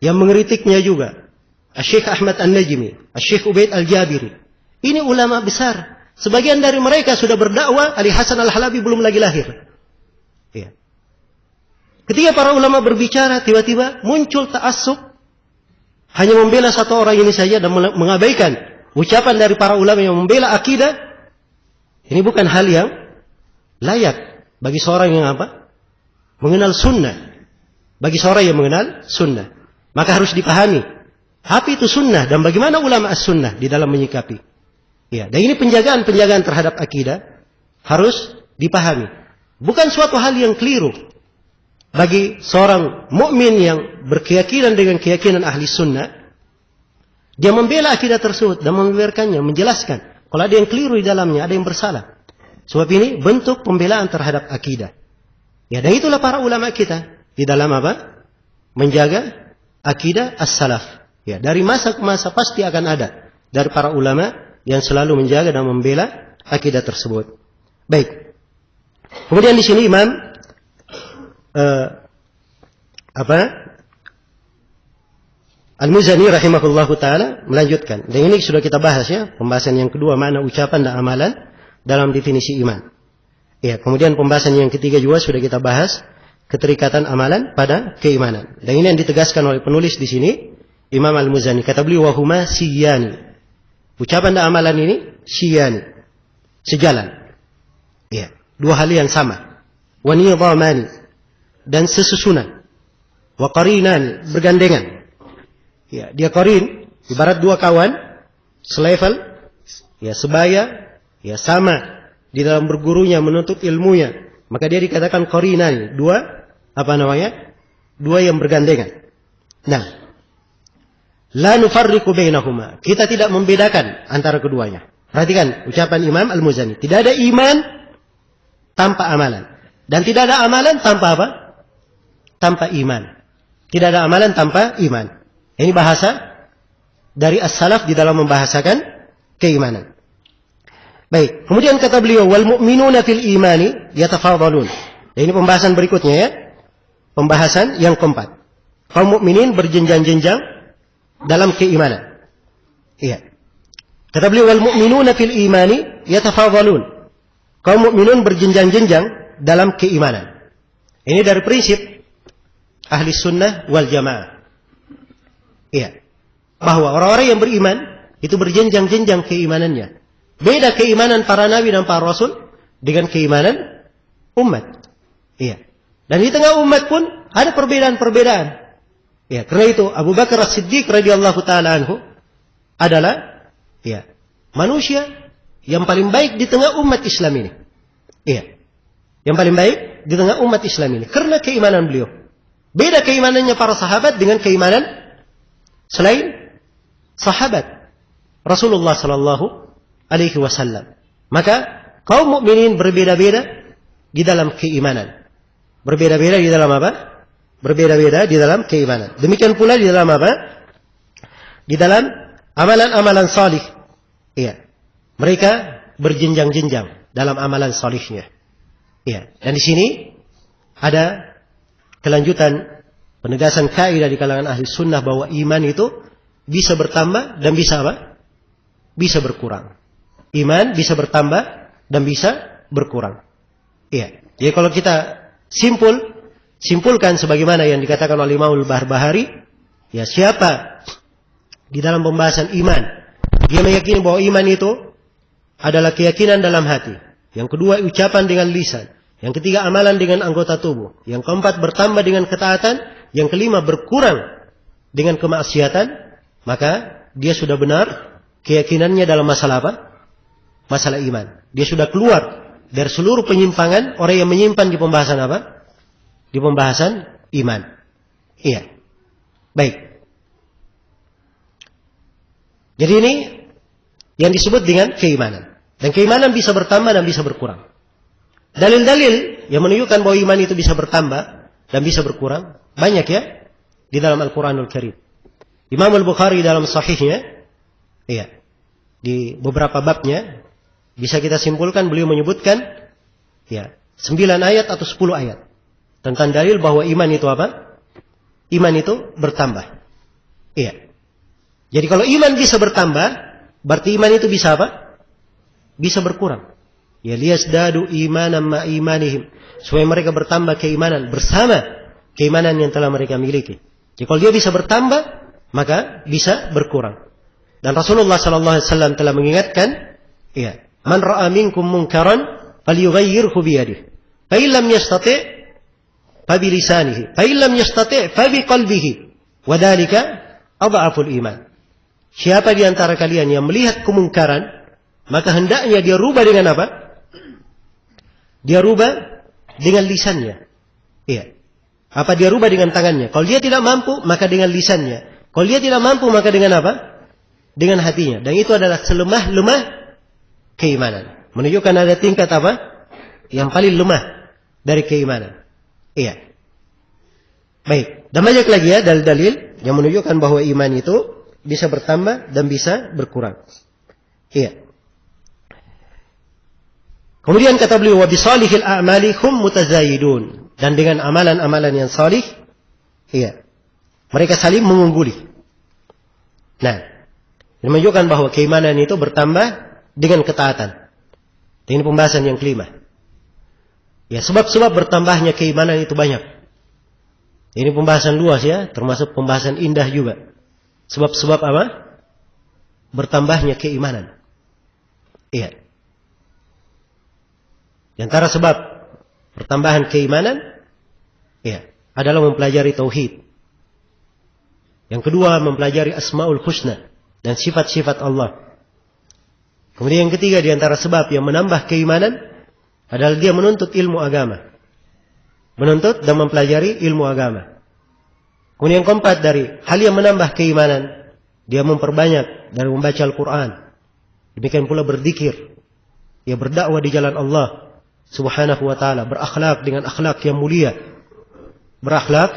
yang mengkritiknya juga Syekh Ahmad An-Najmi, Syekh Ubaid Al-Jabiri. Ini ulama besar. Sebagian dari mereka sudah berdakwah, Ali Hasan Al-Halabi belum lagi lahir. Iya. Ketika para ulama berbicara, tiba-tiba muncul ta'assub, hanya membela satu orang ini saja dan mengabaikan ucapan dari para ulama yang membela akidah. Ini bukan hal yang layak bagi seorang yang apa? Mengenal sunnah. Bagi seorang yang mengenal sunnah. Maka harus dipahami apa itu sunnah dan bagaimana ulama as-sunnah di dalam menyikapi. Ya, dan ini penjagaan terhadap akidah harus dipahami. Bukan suatu hal yang keliru bagi seorang mukmin yang berkeyakinan dengan keyakinan ahli sunnah, dia membela akidah tersebut dan membiarkannya, menjelaskan kalau ada yang keliru di dalamnya, ada yang bersalah. Sebab ini bentuk pembelaan terhadap akidah. Ya, dan itulah para ulama kita di dalam apa? Menjaga akidah as-salaf. Ya, dari masa ke masa pasti akan ada dari para ulama yang selalu menjaga dan membela akidah tersebut. Baik. Kemudian di sini Imam Al-Muzani rahimahullahu taala melanjutkan. Dan ini sudah kita bahas ya, pembahasan yang kedua makna ucapan dan amalan dalam definisi iman. Ya, kemudian pembahasan yang ketiga juga sudah kita bahas, keterikatan amalan pada keimanan. Dan ini yang ditegaskan oleh penulis di sini, Imam Al-Muzani. Kata beliau wahuma siyani. Ucapan dan amalan ini siyani, sejalan. Ya, dua hal yang sama. Wa nidhamani, dan sesusunan. Wa qarinani, bergandengan. Ya, dia qarin ibarat dua kawan selevel, ya sebaya, ya sama di dalam bergurunya, menuntut ilmunya. Maka dia dikatakan qarinani, dua dua yang bergandengan. Nah, la nufarriqu bainahuma. Kita tidak membedakan antara keduanya. Perhatikan ucapan Imam Al-Muzani. Tidak ada iman tanpa amalan. Dan tidak ada amalan tanpa apa? Tanpa iman. Tidak ada amalan tanpa iman. Ini bahasa dari as-salaf di dalam membahasakan keimanan. Baik. Kemudian kata beliau, wal mu'minuna fil imani yatafadhalun. Ini pembahasan berikutnya ya. Pembahasan yang keempat. Kaum mukminin berjenjang-jenjang dalam keimanan. Iya. Kata beliau wal mu'minuna fil imani yatafadhalun. Kaum mukminun berjenjang-jenjang dalam keimanan. Ini dari prinsip ahli sunnah wal jamaah. Iya. Bahwa orang-orang yang beriman itu berjenjang-jenjang keimanannya. Beda keimanan para nabi dan para rasul dengan keimanan umat. Iya. Dan di tengah umat pun ada perbedaan-perbedaan. Ya, karena itu Abu Bakar As-Siddiq radhiyallahu taala anhu adalah ya, manusia yang paling baik di tengah umat Islam ini. Iya. Yang paling baik di tengah umat Islam ini karena keimanan beliau. Beda keimanannya para sahabat dengan keimanan selain sahabat Rasulullah sallallahu alaihi wasallam. Maka kaum mukminin berbeda-beda di dalam keimanan. Berbeda-beda di dalam apa? Berbeda-beda di dalam keimanan. Demikian pula di dalam apa? Di dalam amalan-amalan salih. Iya. Mereka berjenjang-jenjang dalam amalan salihnya. Iya. Dan di sini ada kelanjutan penegasan kaidah di kalangan ahli sunnah bahwa iman itu bisa bertambah dan bisa apa? Bisa berkurang. Iman bisa bertambah dan bisa berkurang. Iya. Jadi kalau kita simpulkan sebagaimana yang dikatakan oleh Imam Al-Barbahari, ya siapa di dalam pembahasan iman. Dia meyakini bahwa iman itu adalah keyakinan dalam hati. Yang kedua, ucapan dengan lisan. Yang ketiga, amalan dengan anggota tubuh. Yang keempat, bertambah dengan ketaatan. Yang kelima, berkurang dengan kemaksiatan. Maka dia sudah benar keyakinannya dalam masalah apa? Masalah iman. Dia sudah keluar dari seluruh penyimpangan orang yang menyimpan di pembahasan apa? Di pembahasan iman. Iya. Baik. Jadi ini yang disebut dengan keimanan. Dan keimanan bisa bertambah dan bisa berkurang. Dalil-dalil yang menunjukkan bahwa iman itu bisa bertambah dan bisa berkurang banyak ya di dalam Al-Quranul Karim. Imam Al-Bukhari dalam sahihnya, iya, di beberapa babnya bisa kita simpulkan beliau menyebutkan ya 9 ayat atau 10 ayat tentang dalil bahwa iman itu apa? Iman itu bertambah. Iya. Jadi kalau iman bisa bertambah, berarti iman itu bisa apa? Bisa berkurang. Ya liyazdadu imanan ma imanihim, supaya mereka bertambah keimanan bersama keimanan yang telah mereka miliki. Jadi kalau dia bisa bertambah, maka bisa berkurang. Dan Rasulullah sallallahu alaihi wasallam telah mengingatkan, ya, man ra'a minkum munkaran falyughayyirhu bi yadihi, fa in lam yastati' fa bi lisanihi, fa in lam yastati' fa bi qalbihi, wa dzalika adhaful iman. Siapa di antara kalian yang melihat kemungkaran, maka hendaknya dia rubah dengan apa? Dia rubah dengan lisannya. Iya. Apa dia rubah dengan tangannya? Kalau dia tidak mampu, maka dengan lisannya. Kalau dia tidak mampu, maka dengan apa? Dengan hatinya. Dan itu adalah selemah-lemah keimanan. Menunjukkan ada tingkat apa? Yang paling lemah dari keimanan. Iya. Baik. Dan banyak lagi ya dalil-dalil yang menunjukkan bahwa iman itu bisa bertambah dan bisa berkurang. Iya. Kemudian kata beliau, wa bisalihil a'mali hum mutazayidun. Dan dengan amalan-amalan yang salih, iya, mereka saling mengungguli. Nah, ini menunjukkan bahwa keimanan itu bertambah dengan ketaatan. Ini pembahasan yang kelima. Ya, sebab-sebab bertambahnya keimanan itu banyak. Ini pembahasan luas ya, termasuk pembahasan indah juga. Sebab-sebab apa? Bertambahnya keimanan. Iya. Di antara sebab pertambahan keimanan, ya, adalah mempelajari tauhid. Yang kedua, mempelajari asmaul husna dan sifat-sifat Allah. Kemudian yang ketiga, di antara sebab yang menambah keimanan adalah dia menuntut ilmu agama. Menuntut dan mempelajari ilmu agama. Kemudian yang keempat, dari hal yang menambah keimanan, dia memperbanyak dari membaca Al-Quran. Demikian pula berzikir. Dia berdakwah di jalan Allah Subhanahu wa ta'ala, berakhlak dengan akhlak yang mulia. Berakhlak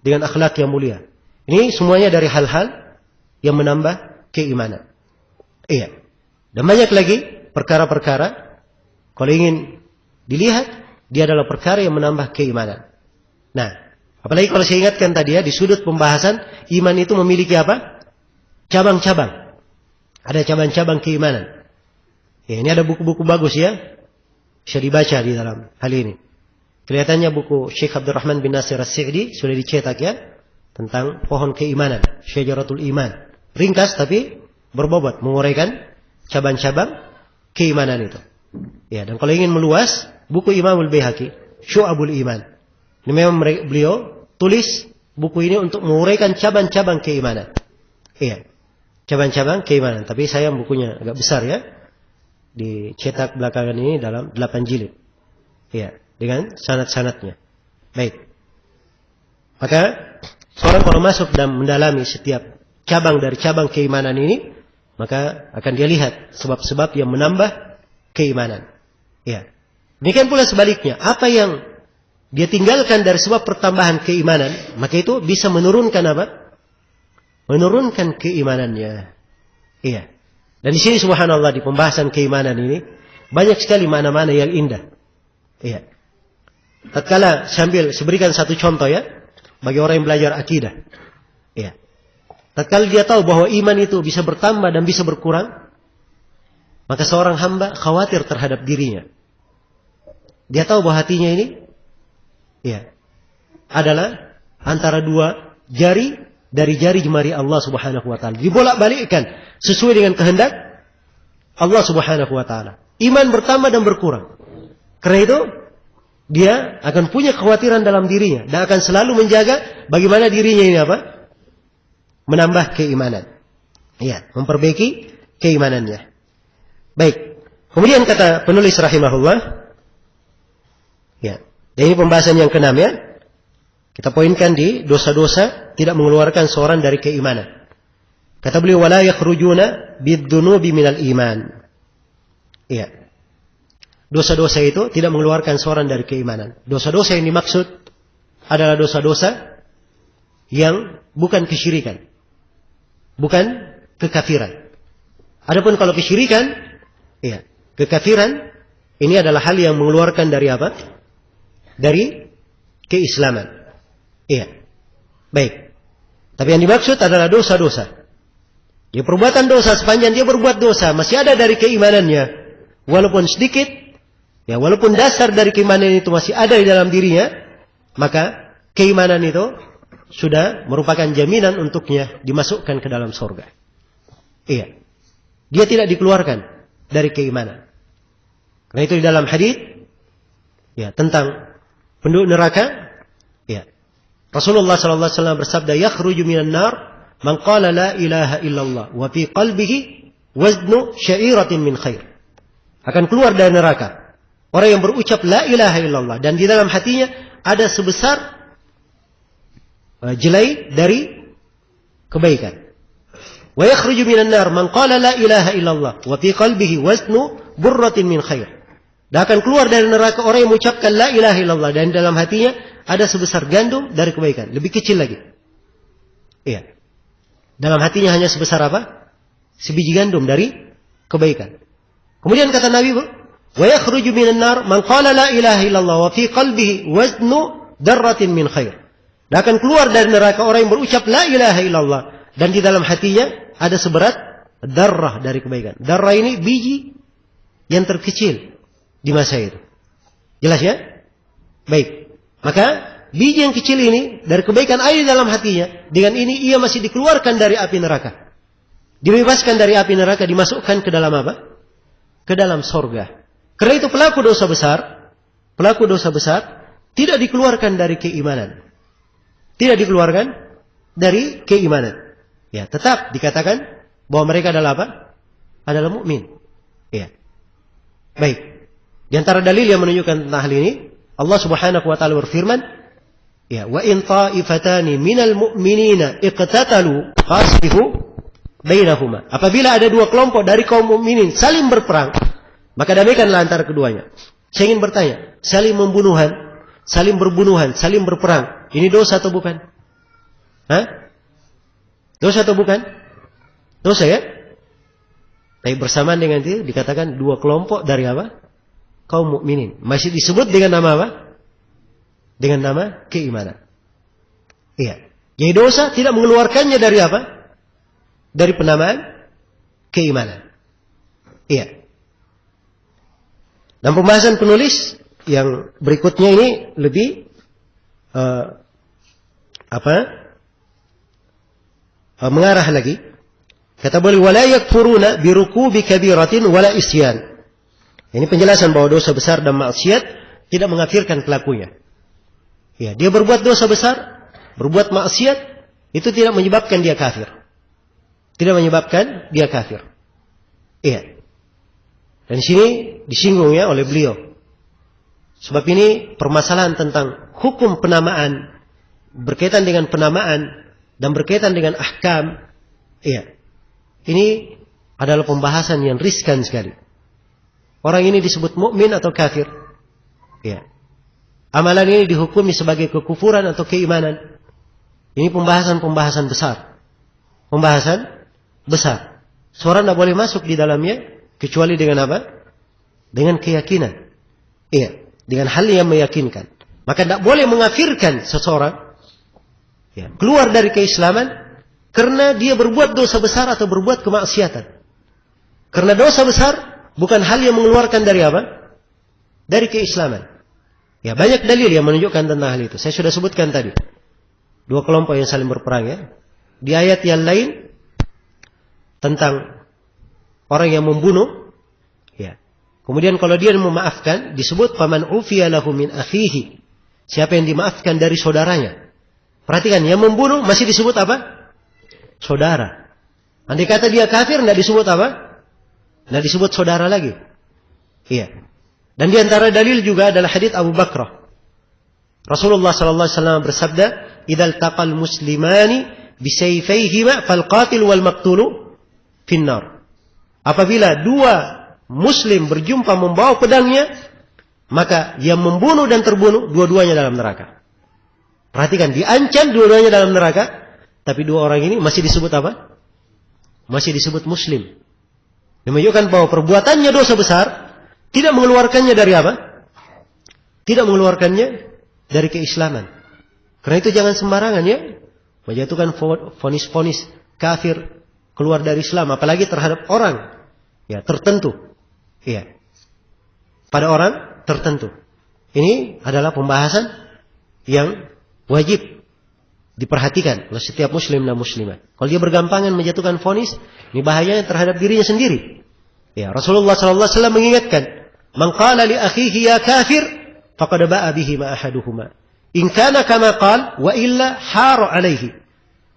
dengan akhlak yang mulia. Ini semuanya dari hal-hal yang menambah keimanan. Iya. Dan banyak lagi perkara-perkara, kalau ingin dilihat, dia adalah perkara yang menambah keimanan. Nah, apalagi kalau saya ingatkan tadi ya, di sudut pembahasan, iman itu memiliki apa? Cabang-cabang. Ada cabang-cabang keimanan. Ya, ini ada buku-buku bagus ya. Bisa dibaca di dalam hal ini. Kelihatannya buku Syekh Abdurrahman bin Nasir As-Sa'di sudah dicetak ya. Tentang pohon keimanan. Syajaratul Iman. Ringkas tapi berbobot. Menguraikan cabang-cabang keimanan itu. Ya, dan kalau ingin meluas, buku Imam Al-Baihaqi, Syu'abul Iman. Ini memang beliau tulis buku ini untuk menguraikan cabang-cabang keimanan. Iya. Cabang-cabang keimanan. Tapi sayang bukunya agak besar ya. Dicetak belakangan ini dalam 8 jilid. Ya, dengan sanad-sanadnya. Baik. Maka seorang kalau masuk dan mendalami setiap cabang dari cabang keimanan ini, maka akan dia lihat sebab-sebab yang menambah keimanan. Ya. Demikian pula sebaliknya, apa yang dia tinggalkan dari sebab pertambahan keimanan, maka itu bisa menurunkan apa? Menurunkan keimanannya. Iya. Dan di sini subhanallah di pembahasan keimanan ini banyak sekali mana-mana yang indah. Iya. Tatkala sambil berikan satu contoh ya bagi orang yang belajar akidah. Iya. Tatkala dia tahu bahwa iman itu bisa bertambah dan bisa berkurang, maka seorang hamba khawatir terhadap dirinya. Dia tahu bahwa hatinya ini ya adalah antara dua jari dari jari jemari Allah Subhanahu wa taala. Dibolak-balikkan sesuai dengan kehendak Allah Subhanahu wa taala. Iman bertambah dan berkurang. Karena itu dia akan punya kekhawatiran dalam dirinya dan akan selalu menjaga bagaimana dirinya ini apa? Menambah keimanan. Ya, memperbaiki keimanannya. Baik. Kemudian kata penulis rahimahullah, ya, dan ini pembahasan yang ke-6 ya. Kita poinkan di dosa-dosa tidak mengeluarkan seorang dari keimanan. Kata beliau, wala yakhrujuna bidzunubi minal iman. Iya. Dosa-dosa itu tidak mengeluarkan seorang dari keimanan. Dosa-dosa yang dimaksud adalah dosa-dosa yang bukan kesyirikan. Bukan kekafiran. Adapun kalau kesyirikan, iya, kekafiran ini adalah hal yang mengeluarkan dari apa? Dari keislaman. Iya. Baik. Tapi yang dimaksud adalah dosa-dosa. Ya, perbuatan dosa sepanjang dia berbuat dosa masih ada dari keimanannya, walaupun sedikit, ya walaupun dasar dari keimanan itu masih ada di dalam dirinya, maka keimanan itu sudah merupakan jaminan untuknya dimasukkan ke dalam surga. Iya. Dia tidak dikeluarkan dari keimanan. Karena itu di dalam hadis ya tentang penduduk neraka, ya. Rasulullah sallallahu alaihi wasallam bersabda, "Yakhruju minan nar man qala la ilaha illallah wa fi qalbihi waznu sya'iratin min khair." Akan keluar dari neraka orang yang berucap la ilaha illallah dan di dalam hatinya ada sebesar jelai dari kebaikan. Wa yakhruju minan nar man qala la ilaha illallah wa fi qalbihi waznu burratin min khair. Dan akan keluar dari neraka orang yang mengucapkan la ilaha illallah dan dalam hatinya ada sebesar gandum dari kebaikan, lebih kecil lagi. Iya. Dalam hatinya hanya sebesar apa? Sebiji gandum dari kebaikan. Kemudian kata Nabi, wa yakhruju minan nar man qala la ilaha illallah wa fi qalbihi waznu darratin min khair. Dan akan keluar dari neraka orang yang berucap la ilaha illallah dan di dalam hatinya ada seberat darrah dari kebaikan. Darrah ini biji yang terkecil di masa itu. Jelas ya? Baik. Maka biji yang kecil ini dari kebaikan ada di dalam hatinya. Dengan ini ia masih dikeluarkan dari api neraka. Dibebaskan dari api neraka, dimasukkan ke dalam apa? Ke dalam sorga. Karena itu pelaku dosa besar tidak dikeluarkan dari keimanan. Tidak dikeluarkan dari keimanan. Ya, tetap dikatakan bahwa mereka adalah apa? Adalah mukmin. Ya. Baik. Di antara dalil yang menunjukkan tentang hal ini, Allah Subhanahu wa taala berfirman, ya, wa in ta'ifatani minal mu'minina iqtatalu faslihu bainahuma. Apabila ada dua kelompok dari kaum mukminin saling berperang, maka damaikanlah antara keduanya. Saya ingin bertanya, saling berbunuhan, saling berperang, ini dosa atau bukan? Hah? Dosa atau bukan? Dosa ya? Tapi bersamaan dengan itu dikatakan dua kelompok dari apa? Kaum mukminin. Masih disebut dengan nama apa? Dengan nama keimanan. Iya. Jadi dosa tidak mengeluarkannya dari apa? Dari penamaan keimanan. Iya. Dan pembahasan penulis yang berikutnya ini lebih mengarah lagi. Kata beliau, wala yakfuruna birukubi kabiratin wala isyan. Ini penjelasan bahwa dosa besar dan maksiat tidak mengkafirkan pelakunya. Ya, dia berbuat dosa besar, berbuat maksiat, itu tidak menyebabkan dia kafir. Tidak menyebabkan dia kafir. Iya. Dan sini disinggung ya oleh beliau. Sebab ini permasalahan tentang hukum penamaan, berkaitan dengan penamaan dan berkaitan dengan ahkam. Iya. Ini adalah pembahasan yang riskan sekali. Orang ini disebut mukmin atau kafir? Ya. Amalan ini dihukumi sebagai kekufuran atau keimanan? Ini pembahasan besar. Pembahasan besar. Seorang tidak boleh masuk di dalamnya kecuali dengan apa? Dengan keyakinan. Iya. Dengan hal yang meyakinkan. Maka tidak boleh mengkafirkan seseorang ya, keluar dari keislaman karena dia berbuat dosa besar atau berbuat kemaksiatan. Karena dosa besar bukan hal yang mengeluarkan dari apa? Dari keislaman. Ya, banyak dalil yang menunjukkan tentang hal itu. Saya sudah sebutkan tadi. Dua kelompok yang saling berperang ya. di ayat yang lain tentang orang yang membunuh, ya. Kemudian kalau dia memaafkan, disebut faman ufiya lahu min akhihi. Siapa yang dimaafkan dari saudaranya. Perhatikan, yang membunuh masih disebut apa? Saudara. Andai kata dia kafir, tidak disebut apa? Tidak disebut saudara lagi. Iya. Dan di antara dalil juga adalah hadits Abu Bakrah. Rasulullah sallallahu alaihi wasallam bersabda, "Idzal taqal muslimani bisayfayhima fal qatil wal maqtulu finnar." Apabila dua muslim berjumpa membawa pedangnya, maka yang membunuh dan terbunuh dua-duanya dalam neraka. Perhatikan, diancam dua-duanya dalam neraka, tapi dua orang ini masih disebut apa? Masih disebut muslim. Menunjukkan bahwa perbuatannya dosa besar, tidak mengeluarkannya dari apa? Tidak mengeluarkannya dari keislaman. Karena itu jangan sembarangan ya menjatuhkan vonis-vonis kafir keluar dari Islam, apalagi terhadap orang ya tertentu. Iya. Pada orang tertentu. Ini adalah pembahasan yang wajib diperhatikan oleh setiap muslim dan muslimah. Kalau dia bergampangan menjatuhkan vonis, ini bahayanya terhadap dirinya sendiri. Ya, Rasulullah sallallahu alaihi wasallam mengingatkan, "Man qala li akhihi ya kafir, faqad ba'a bihi ma ahaduhuma. In kana kama qala wa illa hara alaihi."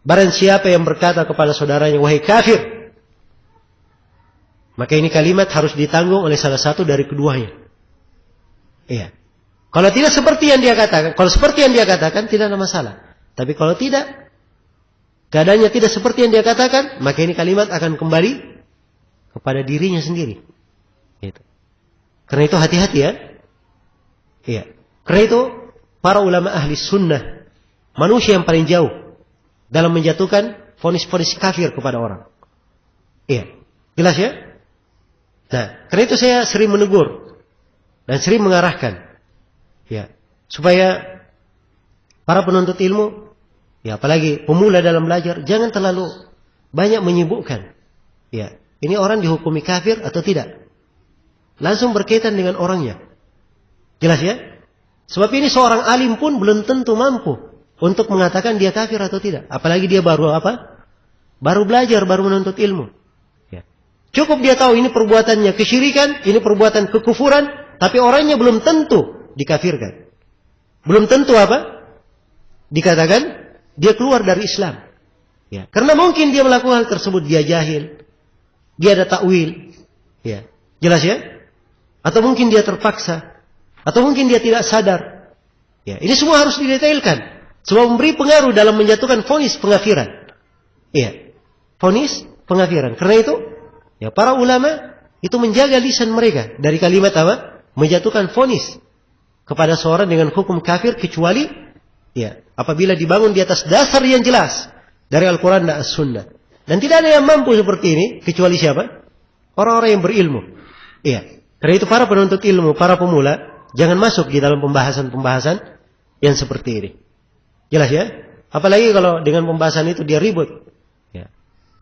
Barang siapa yang berkata kepada saudaranya, "Wahai kafir," maka ini kalimat harus ditanggung oleh salah satu dari keduanya. Iya. Kalau tidak seperti yang dia katakan, kalau seperti yang dia katakan tidak ada masalah. Tapi kalau tidak, keadaannya tidak seperti yang dia katakan, maka ini kalimat akan kembali kepada dirinya sendiri. Gitu. Karena itu hati-hati ya. Iya. Karena itu para ulama ahli sunnah, manusia yang paling jauh dalam menjatuhkan vonis-vonis kafir kepada orang. Iya. Jelas ya? Nah, karena itu saya sering menegur dan sering mengarahkan, ya, supaya para penuntut ilmu, ya, apalagi pemula dalam belajar, jangan terlalu banyak menyibukkan. Ya, ini orang dihukumi kafir atau tidak? Langsung berkaitan dengan orangnya. Jelas ya? Sebab ini seorang alim pun belum tentu mampu untuk mengatakan dia kafir atau tidak. Apalagi dia baru apa? Baru belajar, baru menuntut ilmu. Ya. Cukup dia tahu ini perbuatannya kesyirikan, ini perbuatan kekufuran, tapi orangnya belum tentu dikafirkan. Belum tentu apa? Dikatakan dia keluar dari Islam. Ya. Karena mungkin dia melakukan hal tersebut, dia jahil, dia ada takwil. Ya. Jelas ya? Atau mungkin dia terpaksa, atau mungkin dia tidak sadar. Ya. Ini semua harus didetailkan. Sebab memberi pengaruh dalam menjatuhkan vonis pengafiran. Iya. Vonis pengafiran. Karena itu, ya, para ulama itu menjaga lisan mereka dari kalimat apa? Menjatuhkan vonis kepada seorang dengan hukum kafir, kecuali ya apabila dibangun di atas dasar yang jelas dari Al-Quran dan As-Sunnah. Dan tidak ada yang mampu seperti ini kecuali siapa? Orang-orang yang berilmu. Iya. Karena itu para penuntut ilmu, para pemula, jangan masuk di dalam pembahasan-pembahasan yang seperti ini. Jelas ya? Apalagi kalau dengan pembahasan itu dia ribut, ya,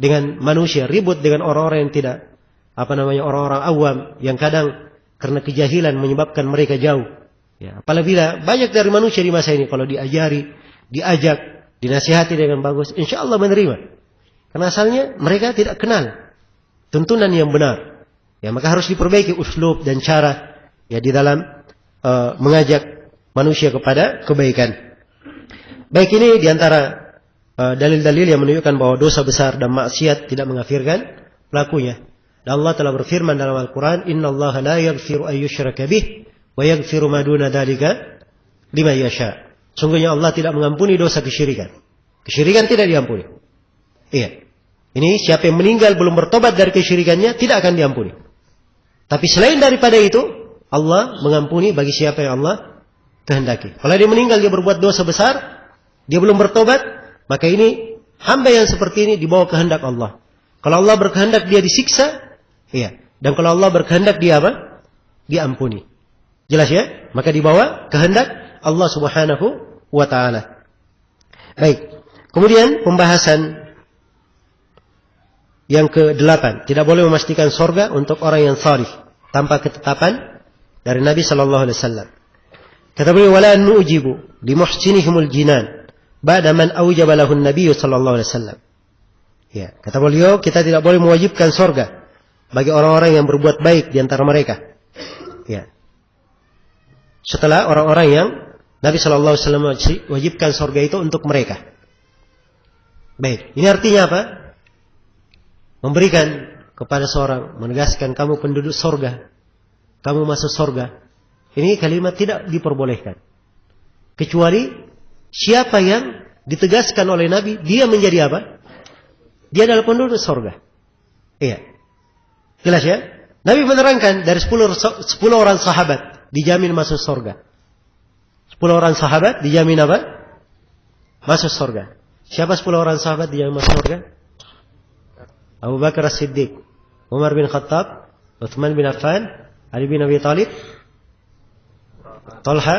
dengan manusia, ribut dengan orang-orang yang tidak, orang-orang awam yang kadang karena kejahilan menyebabkan mereka jauh. Ya, apabila banyak dari manusia di masa ini kalau diajari, diajak, dinasihati dengan bagus, insya Allah menerima. Karena asalnya mereka tidak kenal tuntunan yang benar. Ya, maka harus diperbaiki uslub dan cara ya di dalam mengajak manusia kepada kebaikan. Baik, ini diantara dalil-dalil yang menunjukkan bahwa dosa besar dan maksiat tidak mengkafirkan pelakunya. Dan Allah telah berfirman dalam Al-Quran, Inna Allah la yaghfiru ayyushraka bih, wa yaghfiru ma duna dhalika liman yasha. Sungguhnya Allah tidak mengampuni dosa kesyirikan. Kesyirikan tidak diampuni. Iya. Ini siapa yang meninggal belum bertobat dari kesyirikannya, tidak akan diampuni. Tapi selain daripada itu, Allah mengampuni bagi siapa yang Allah kehendaki. Kalau dia meninggal, dia berbuat dosa besar, dia belum bertobat, maka ini hamba yang seperti ini dibawa kehendak Allah. Kalau Allah berkehendak dia disiksa, iya. Dan kalau Allah berkehendak dia apa? Diampuni. Jelas ya? Maka dibawa kehendak Allah Subhanahu wa ta'ala. Baik. Kemudian pembahasan yang ke-8. Tidak boleh memastikan surga untuk orang yang shalih tanpa ketetapan dari Nabi sallallahu alaihi wasallam. Kata beliau, wala nu'jibu li muhsinihimul jinan ba'da man awjaba lahu an-nabiy sallallahu alaihi wasallam. Ya, kata beliau, kita tidak boleh mewajibkan surga bagi orang-orang yang berbuat baik di antara mereka. Ya. Setelah orang-orang yang Nabi Shallallahu Alaihi Wasallam wajibkan surga itu untuk mereka. Baik, ini artinya apa? Memberikan kepada seorang, menegaskan kamu penduduk surga, kamu masuk surga. Ini kalimat tidak diperbolehkan. Kecuali siapa yang ditegaskan oleh Nabi, dia menjadi apa? Dia adalah penduduk surga. Iya. Jelas ya? Nabi menerangkan dari 10 orang sahabat dijamin masuk surga. 10 orang sahabat dijamin apa? Masuk surga. Siapa 10 orang sahabat dijamin masuk surga? Abu Bakar As-Siddiq, Umar bin Khattab, Uthman bin Affan, Ali bin Abi Thalib, Talha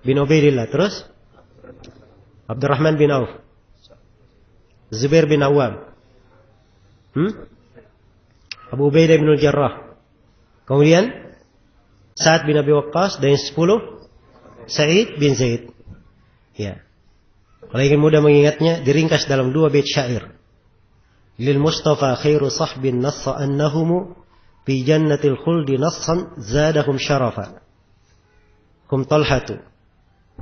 bin Ubaidillah, terus Abdurrahman bin Auf, Zubair bin Awam, Abu Ubaidah bin Al-Jarrah, kemudian Sa'ad bin Abi Waqqas, dan 10 Sa'id bin Zaid. Ya. Kalau ingin mudah mengingatnya, diringkas dalam 2 bait syair. Lil Mustafa khairu sahbin nassa annahum fi jannatil khuldi nassan zadahum syarafa. Kum Talhatu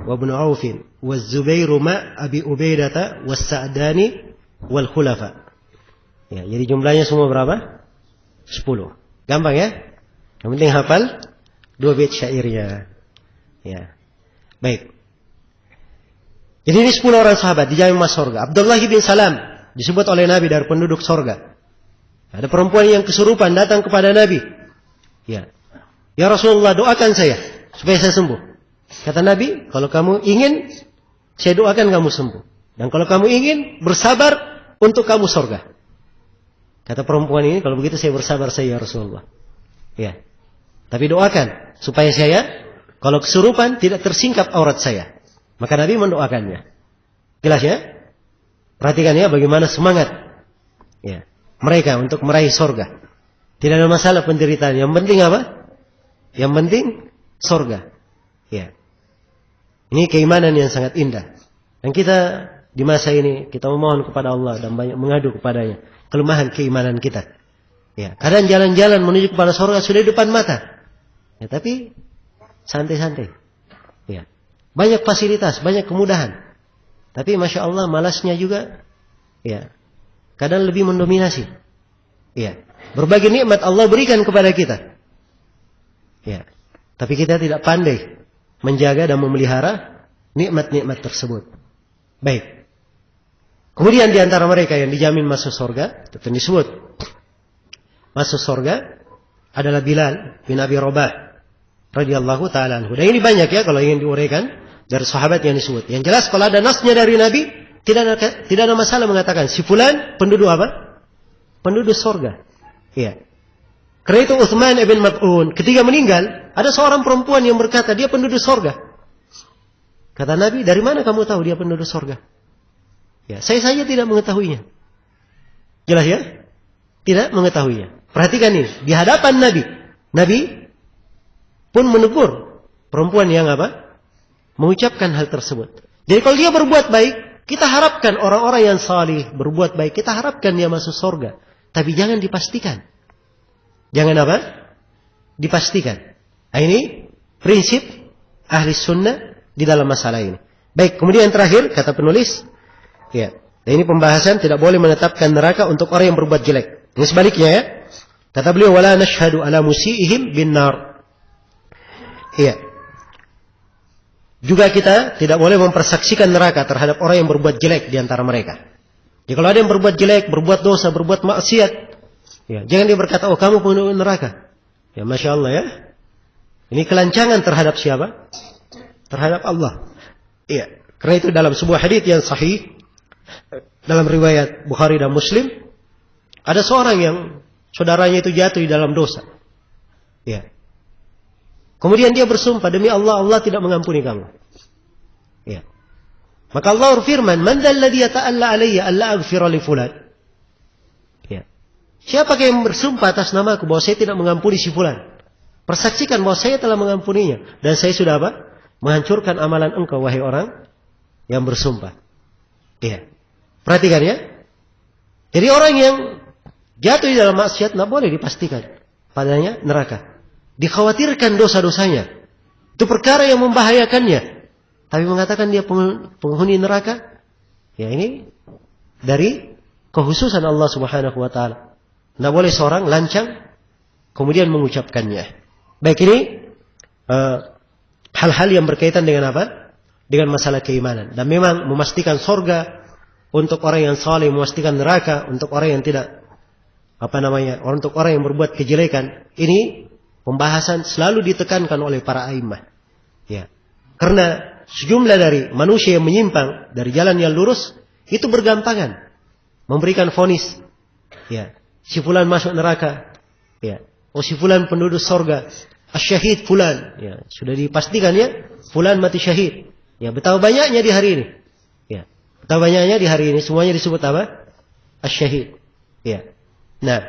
wa ibn Auf wa Zubair ma Abi Ubaidah was Sa'dani wal khulafa. Ya, jadi jumlahnya semua berapa? 10. Gampang ya? Yang penting hafal 2 bait syairnya. Ya. Baik. Jadi ini 10 orang sahabat dijamin masuk surga. Abdullah bin Salam disebut oleh Nabi dari penduduk surga. Ada perempuan yang kesurupan datang kepada Nabi. Ya. Ya Rasulullah, doakan saya supaya saya sembuh. Kata Nabi, kalau kamu ingin, saya doakan kamu sembuh. Dan kalau kamu ingin, bersabar untuk kamu surga. Kata perempuan ini, kalau begitu saya bersabar saya ya Rasulullah. Ya. Tapi doakan supaya saya, kalau kesurupan tidak tersingkap aurat saya. Maka Nabi mendoakannya. Jelas ya? Perhatikan ya bagaimana semangat ya mereka untuk meraih surga. Tidak ada masalah penderitaan. Yang penting apa? Yang penting surga. Ya. Ini keimanan yang sangat indah. Dan kita di masa ini kita memohon kepada Allah dan banyak mengadu kepadanya kelemahan keimanan kita. Ya, kadang jalan-jalan menuju kepada surga sudah di depan mata. Ya, tapi santai-santai. Ya. Banyak fasilitas, banyak kemudahan. Tapi Masya Allah malasnya juga ya, kadang lebih mendominasi. Ya. Berbagai nikmat Allah berikan kepada kita. Ya. Tapi kita tidak pandai menjaga dan memelihara nikmat-nikmat tersebut. Baik. Kemudian di antara mereka yang dijamin masuk surga, itu disebut masuk surga adalah Bilal bin Abi Rabah radhiyallahu taala anhu. Dan ini banyak ya kalau ingin diuraikan dari sahabat yang disebut. Yang jelas kalau ada nasnya dari Nabi, tidak ada masalah mengatakan si fulan penduduk apa? Penduduk surga. Iya. Karena itu Utsman ibn Mas'ud ketika meninggal, ada seorang perempuan yang berkata dia penduduk surga. Kata Nabi, dari mana kamu tahu dia penduduk surga? Ya, saya saja tidak mengetahuinya. Jelas ya? Tidak mengetahuinya. Perhatikan ini, di hadapan Nabi, Nabi pun menegur perempuan yang apa? Mengucapkan hal tersebut. Jadi kalau dia berbuat baik, kita harapkan orang-orang yang salih berbuat baik, kita harapkan dia masuk surga. Tapi jangan dipastikan. Jangan apa? Dipastikan. Nah, ini prinsip ahli sunnah di dalam masalah ini. Baik, kemudian yang terakhir kata penulis, ya, ini pembahasan tidak boleh menetapkan neraka untuk orang yang berbuat jelek. Ini sebaliknya ya. Kata beliau, wala nashhadu ala musiihim bin nar. Iya. Juga kita tidak boleh mempersaksikan neraka terhadap orang yang berbuat jelek di antara mereka. Jadi kalau ada yang berbuat jelek, berbuat dosa, berbuat maksiat, ya, jangan dia berkata, oh kamu penduduk neraka. Ya, Masya Allah ya. Ini kelancangan terhadap siapa? Terhadap Allah. Iya. Karena itu dalam sebuah hadits yang sahih, dalam riwayat Bukhari dan Muslim, ada seorang yang saudaranya itu jatuh di dalam dosa. Ya. Kemudian dia bersumpah, demi Allah, Allah tidak mengampuni kamu. Ya. Maka Allah berfirman, man dzalladzi yata'alla alayya alla aghfira li fulan. Ya. Siapa yang bersumpah atas namaku bahwa saya tidak mengampuni si fulan? Persaksikan bahwa saya telah mengampuninya dan saya sudah apa? Menghancurkan amalan engkau wahai orang yang bersumpah. Iya. Perhatikan ya. Jadi orang yang jatuh di dalam maksiat tidak boleh dipastikan padanya neraka. Dikhawatirkan dosa-dosanya. Itu perkara yang membahayakannya. Tapi mengatakan dia penghuni neraka, ya ini dari kekhususan Allah Subhanahu wa taala. Tidak boleh seorang lancang kemudian mengucapkannya. Baik, ini hal-hal yang berkaitan dengan apa? Dengan masalah keimanan. Dan memang memastikan surga untuk orang yang saleh, memastikan neraka untuk orang yang tidak untuk orang yang berbuat kejelekan. Ini pembahasan selalu ditekankan oleh para a'immah. Ya. Karena sejumlah dari manusia yang menyimpang dari jalan yang lurus itu bergampangan memberikan vonis. Ya. Si fulan masuk neraka. Ya. Oh, si fulan penduduk surga. Asyahid fulan. Ya, sudah dipastikan ya, fulan mati syahid. Ya, betapa banyaknya di hari ini. Ya. Betapa banyaknya di hari ini semuanya disebut apa? Asyahid. Ya. Nah,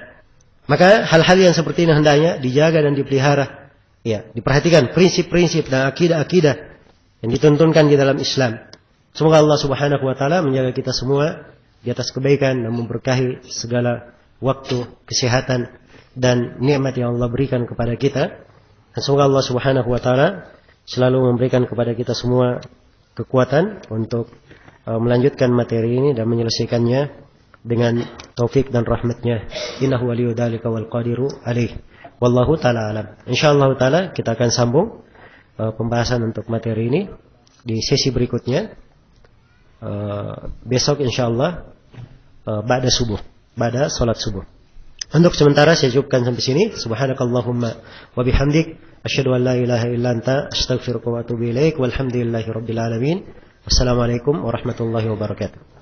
maka hal-hal yang seperti ini hendaknya dijaga dan dipelihara. Ya, diperhatikan prinsip-prinsip dan akidah-akidah yang dituntunkan di dalam Islam. Semoga Allah Subhanahu wa taala menjaga kita semua di atas kebaikan dan memberkahi segala waktu, kesehatan dan nikmat yang Allah berikan kepada kita. Dan semoga Allah Subhanahu wa taala selalu memberikan kepada kita semua kekuatan untuk melanjutkan materi ini dan menyelesaikannya dengan taufik dan rahmatnya. Innahu waliyyu dzalika wal qadiru alaih. Wallahu taala alam. Insyaallah taala kita akan sambung pembahasan untuk materi ini di sesi berikutnya. Besok insyaallah ba'da subuh, ba'da salat subuh. Untuk sementara saya cukupkan sampai sini. Subhanakallahumma wa bihamdik asyhadu an la ilaha illa anta astaghfiruka wa atubu ilaik. Walhamdulillahirabbil alamin. Wassalamualaikum warahmatullahi wabarakatuh.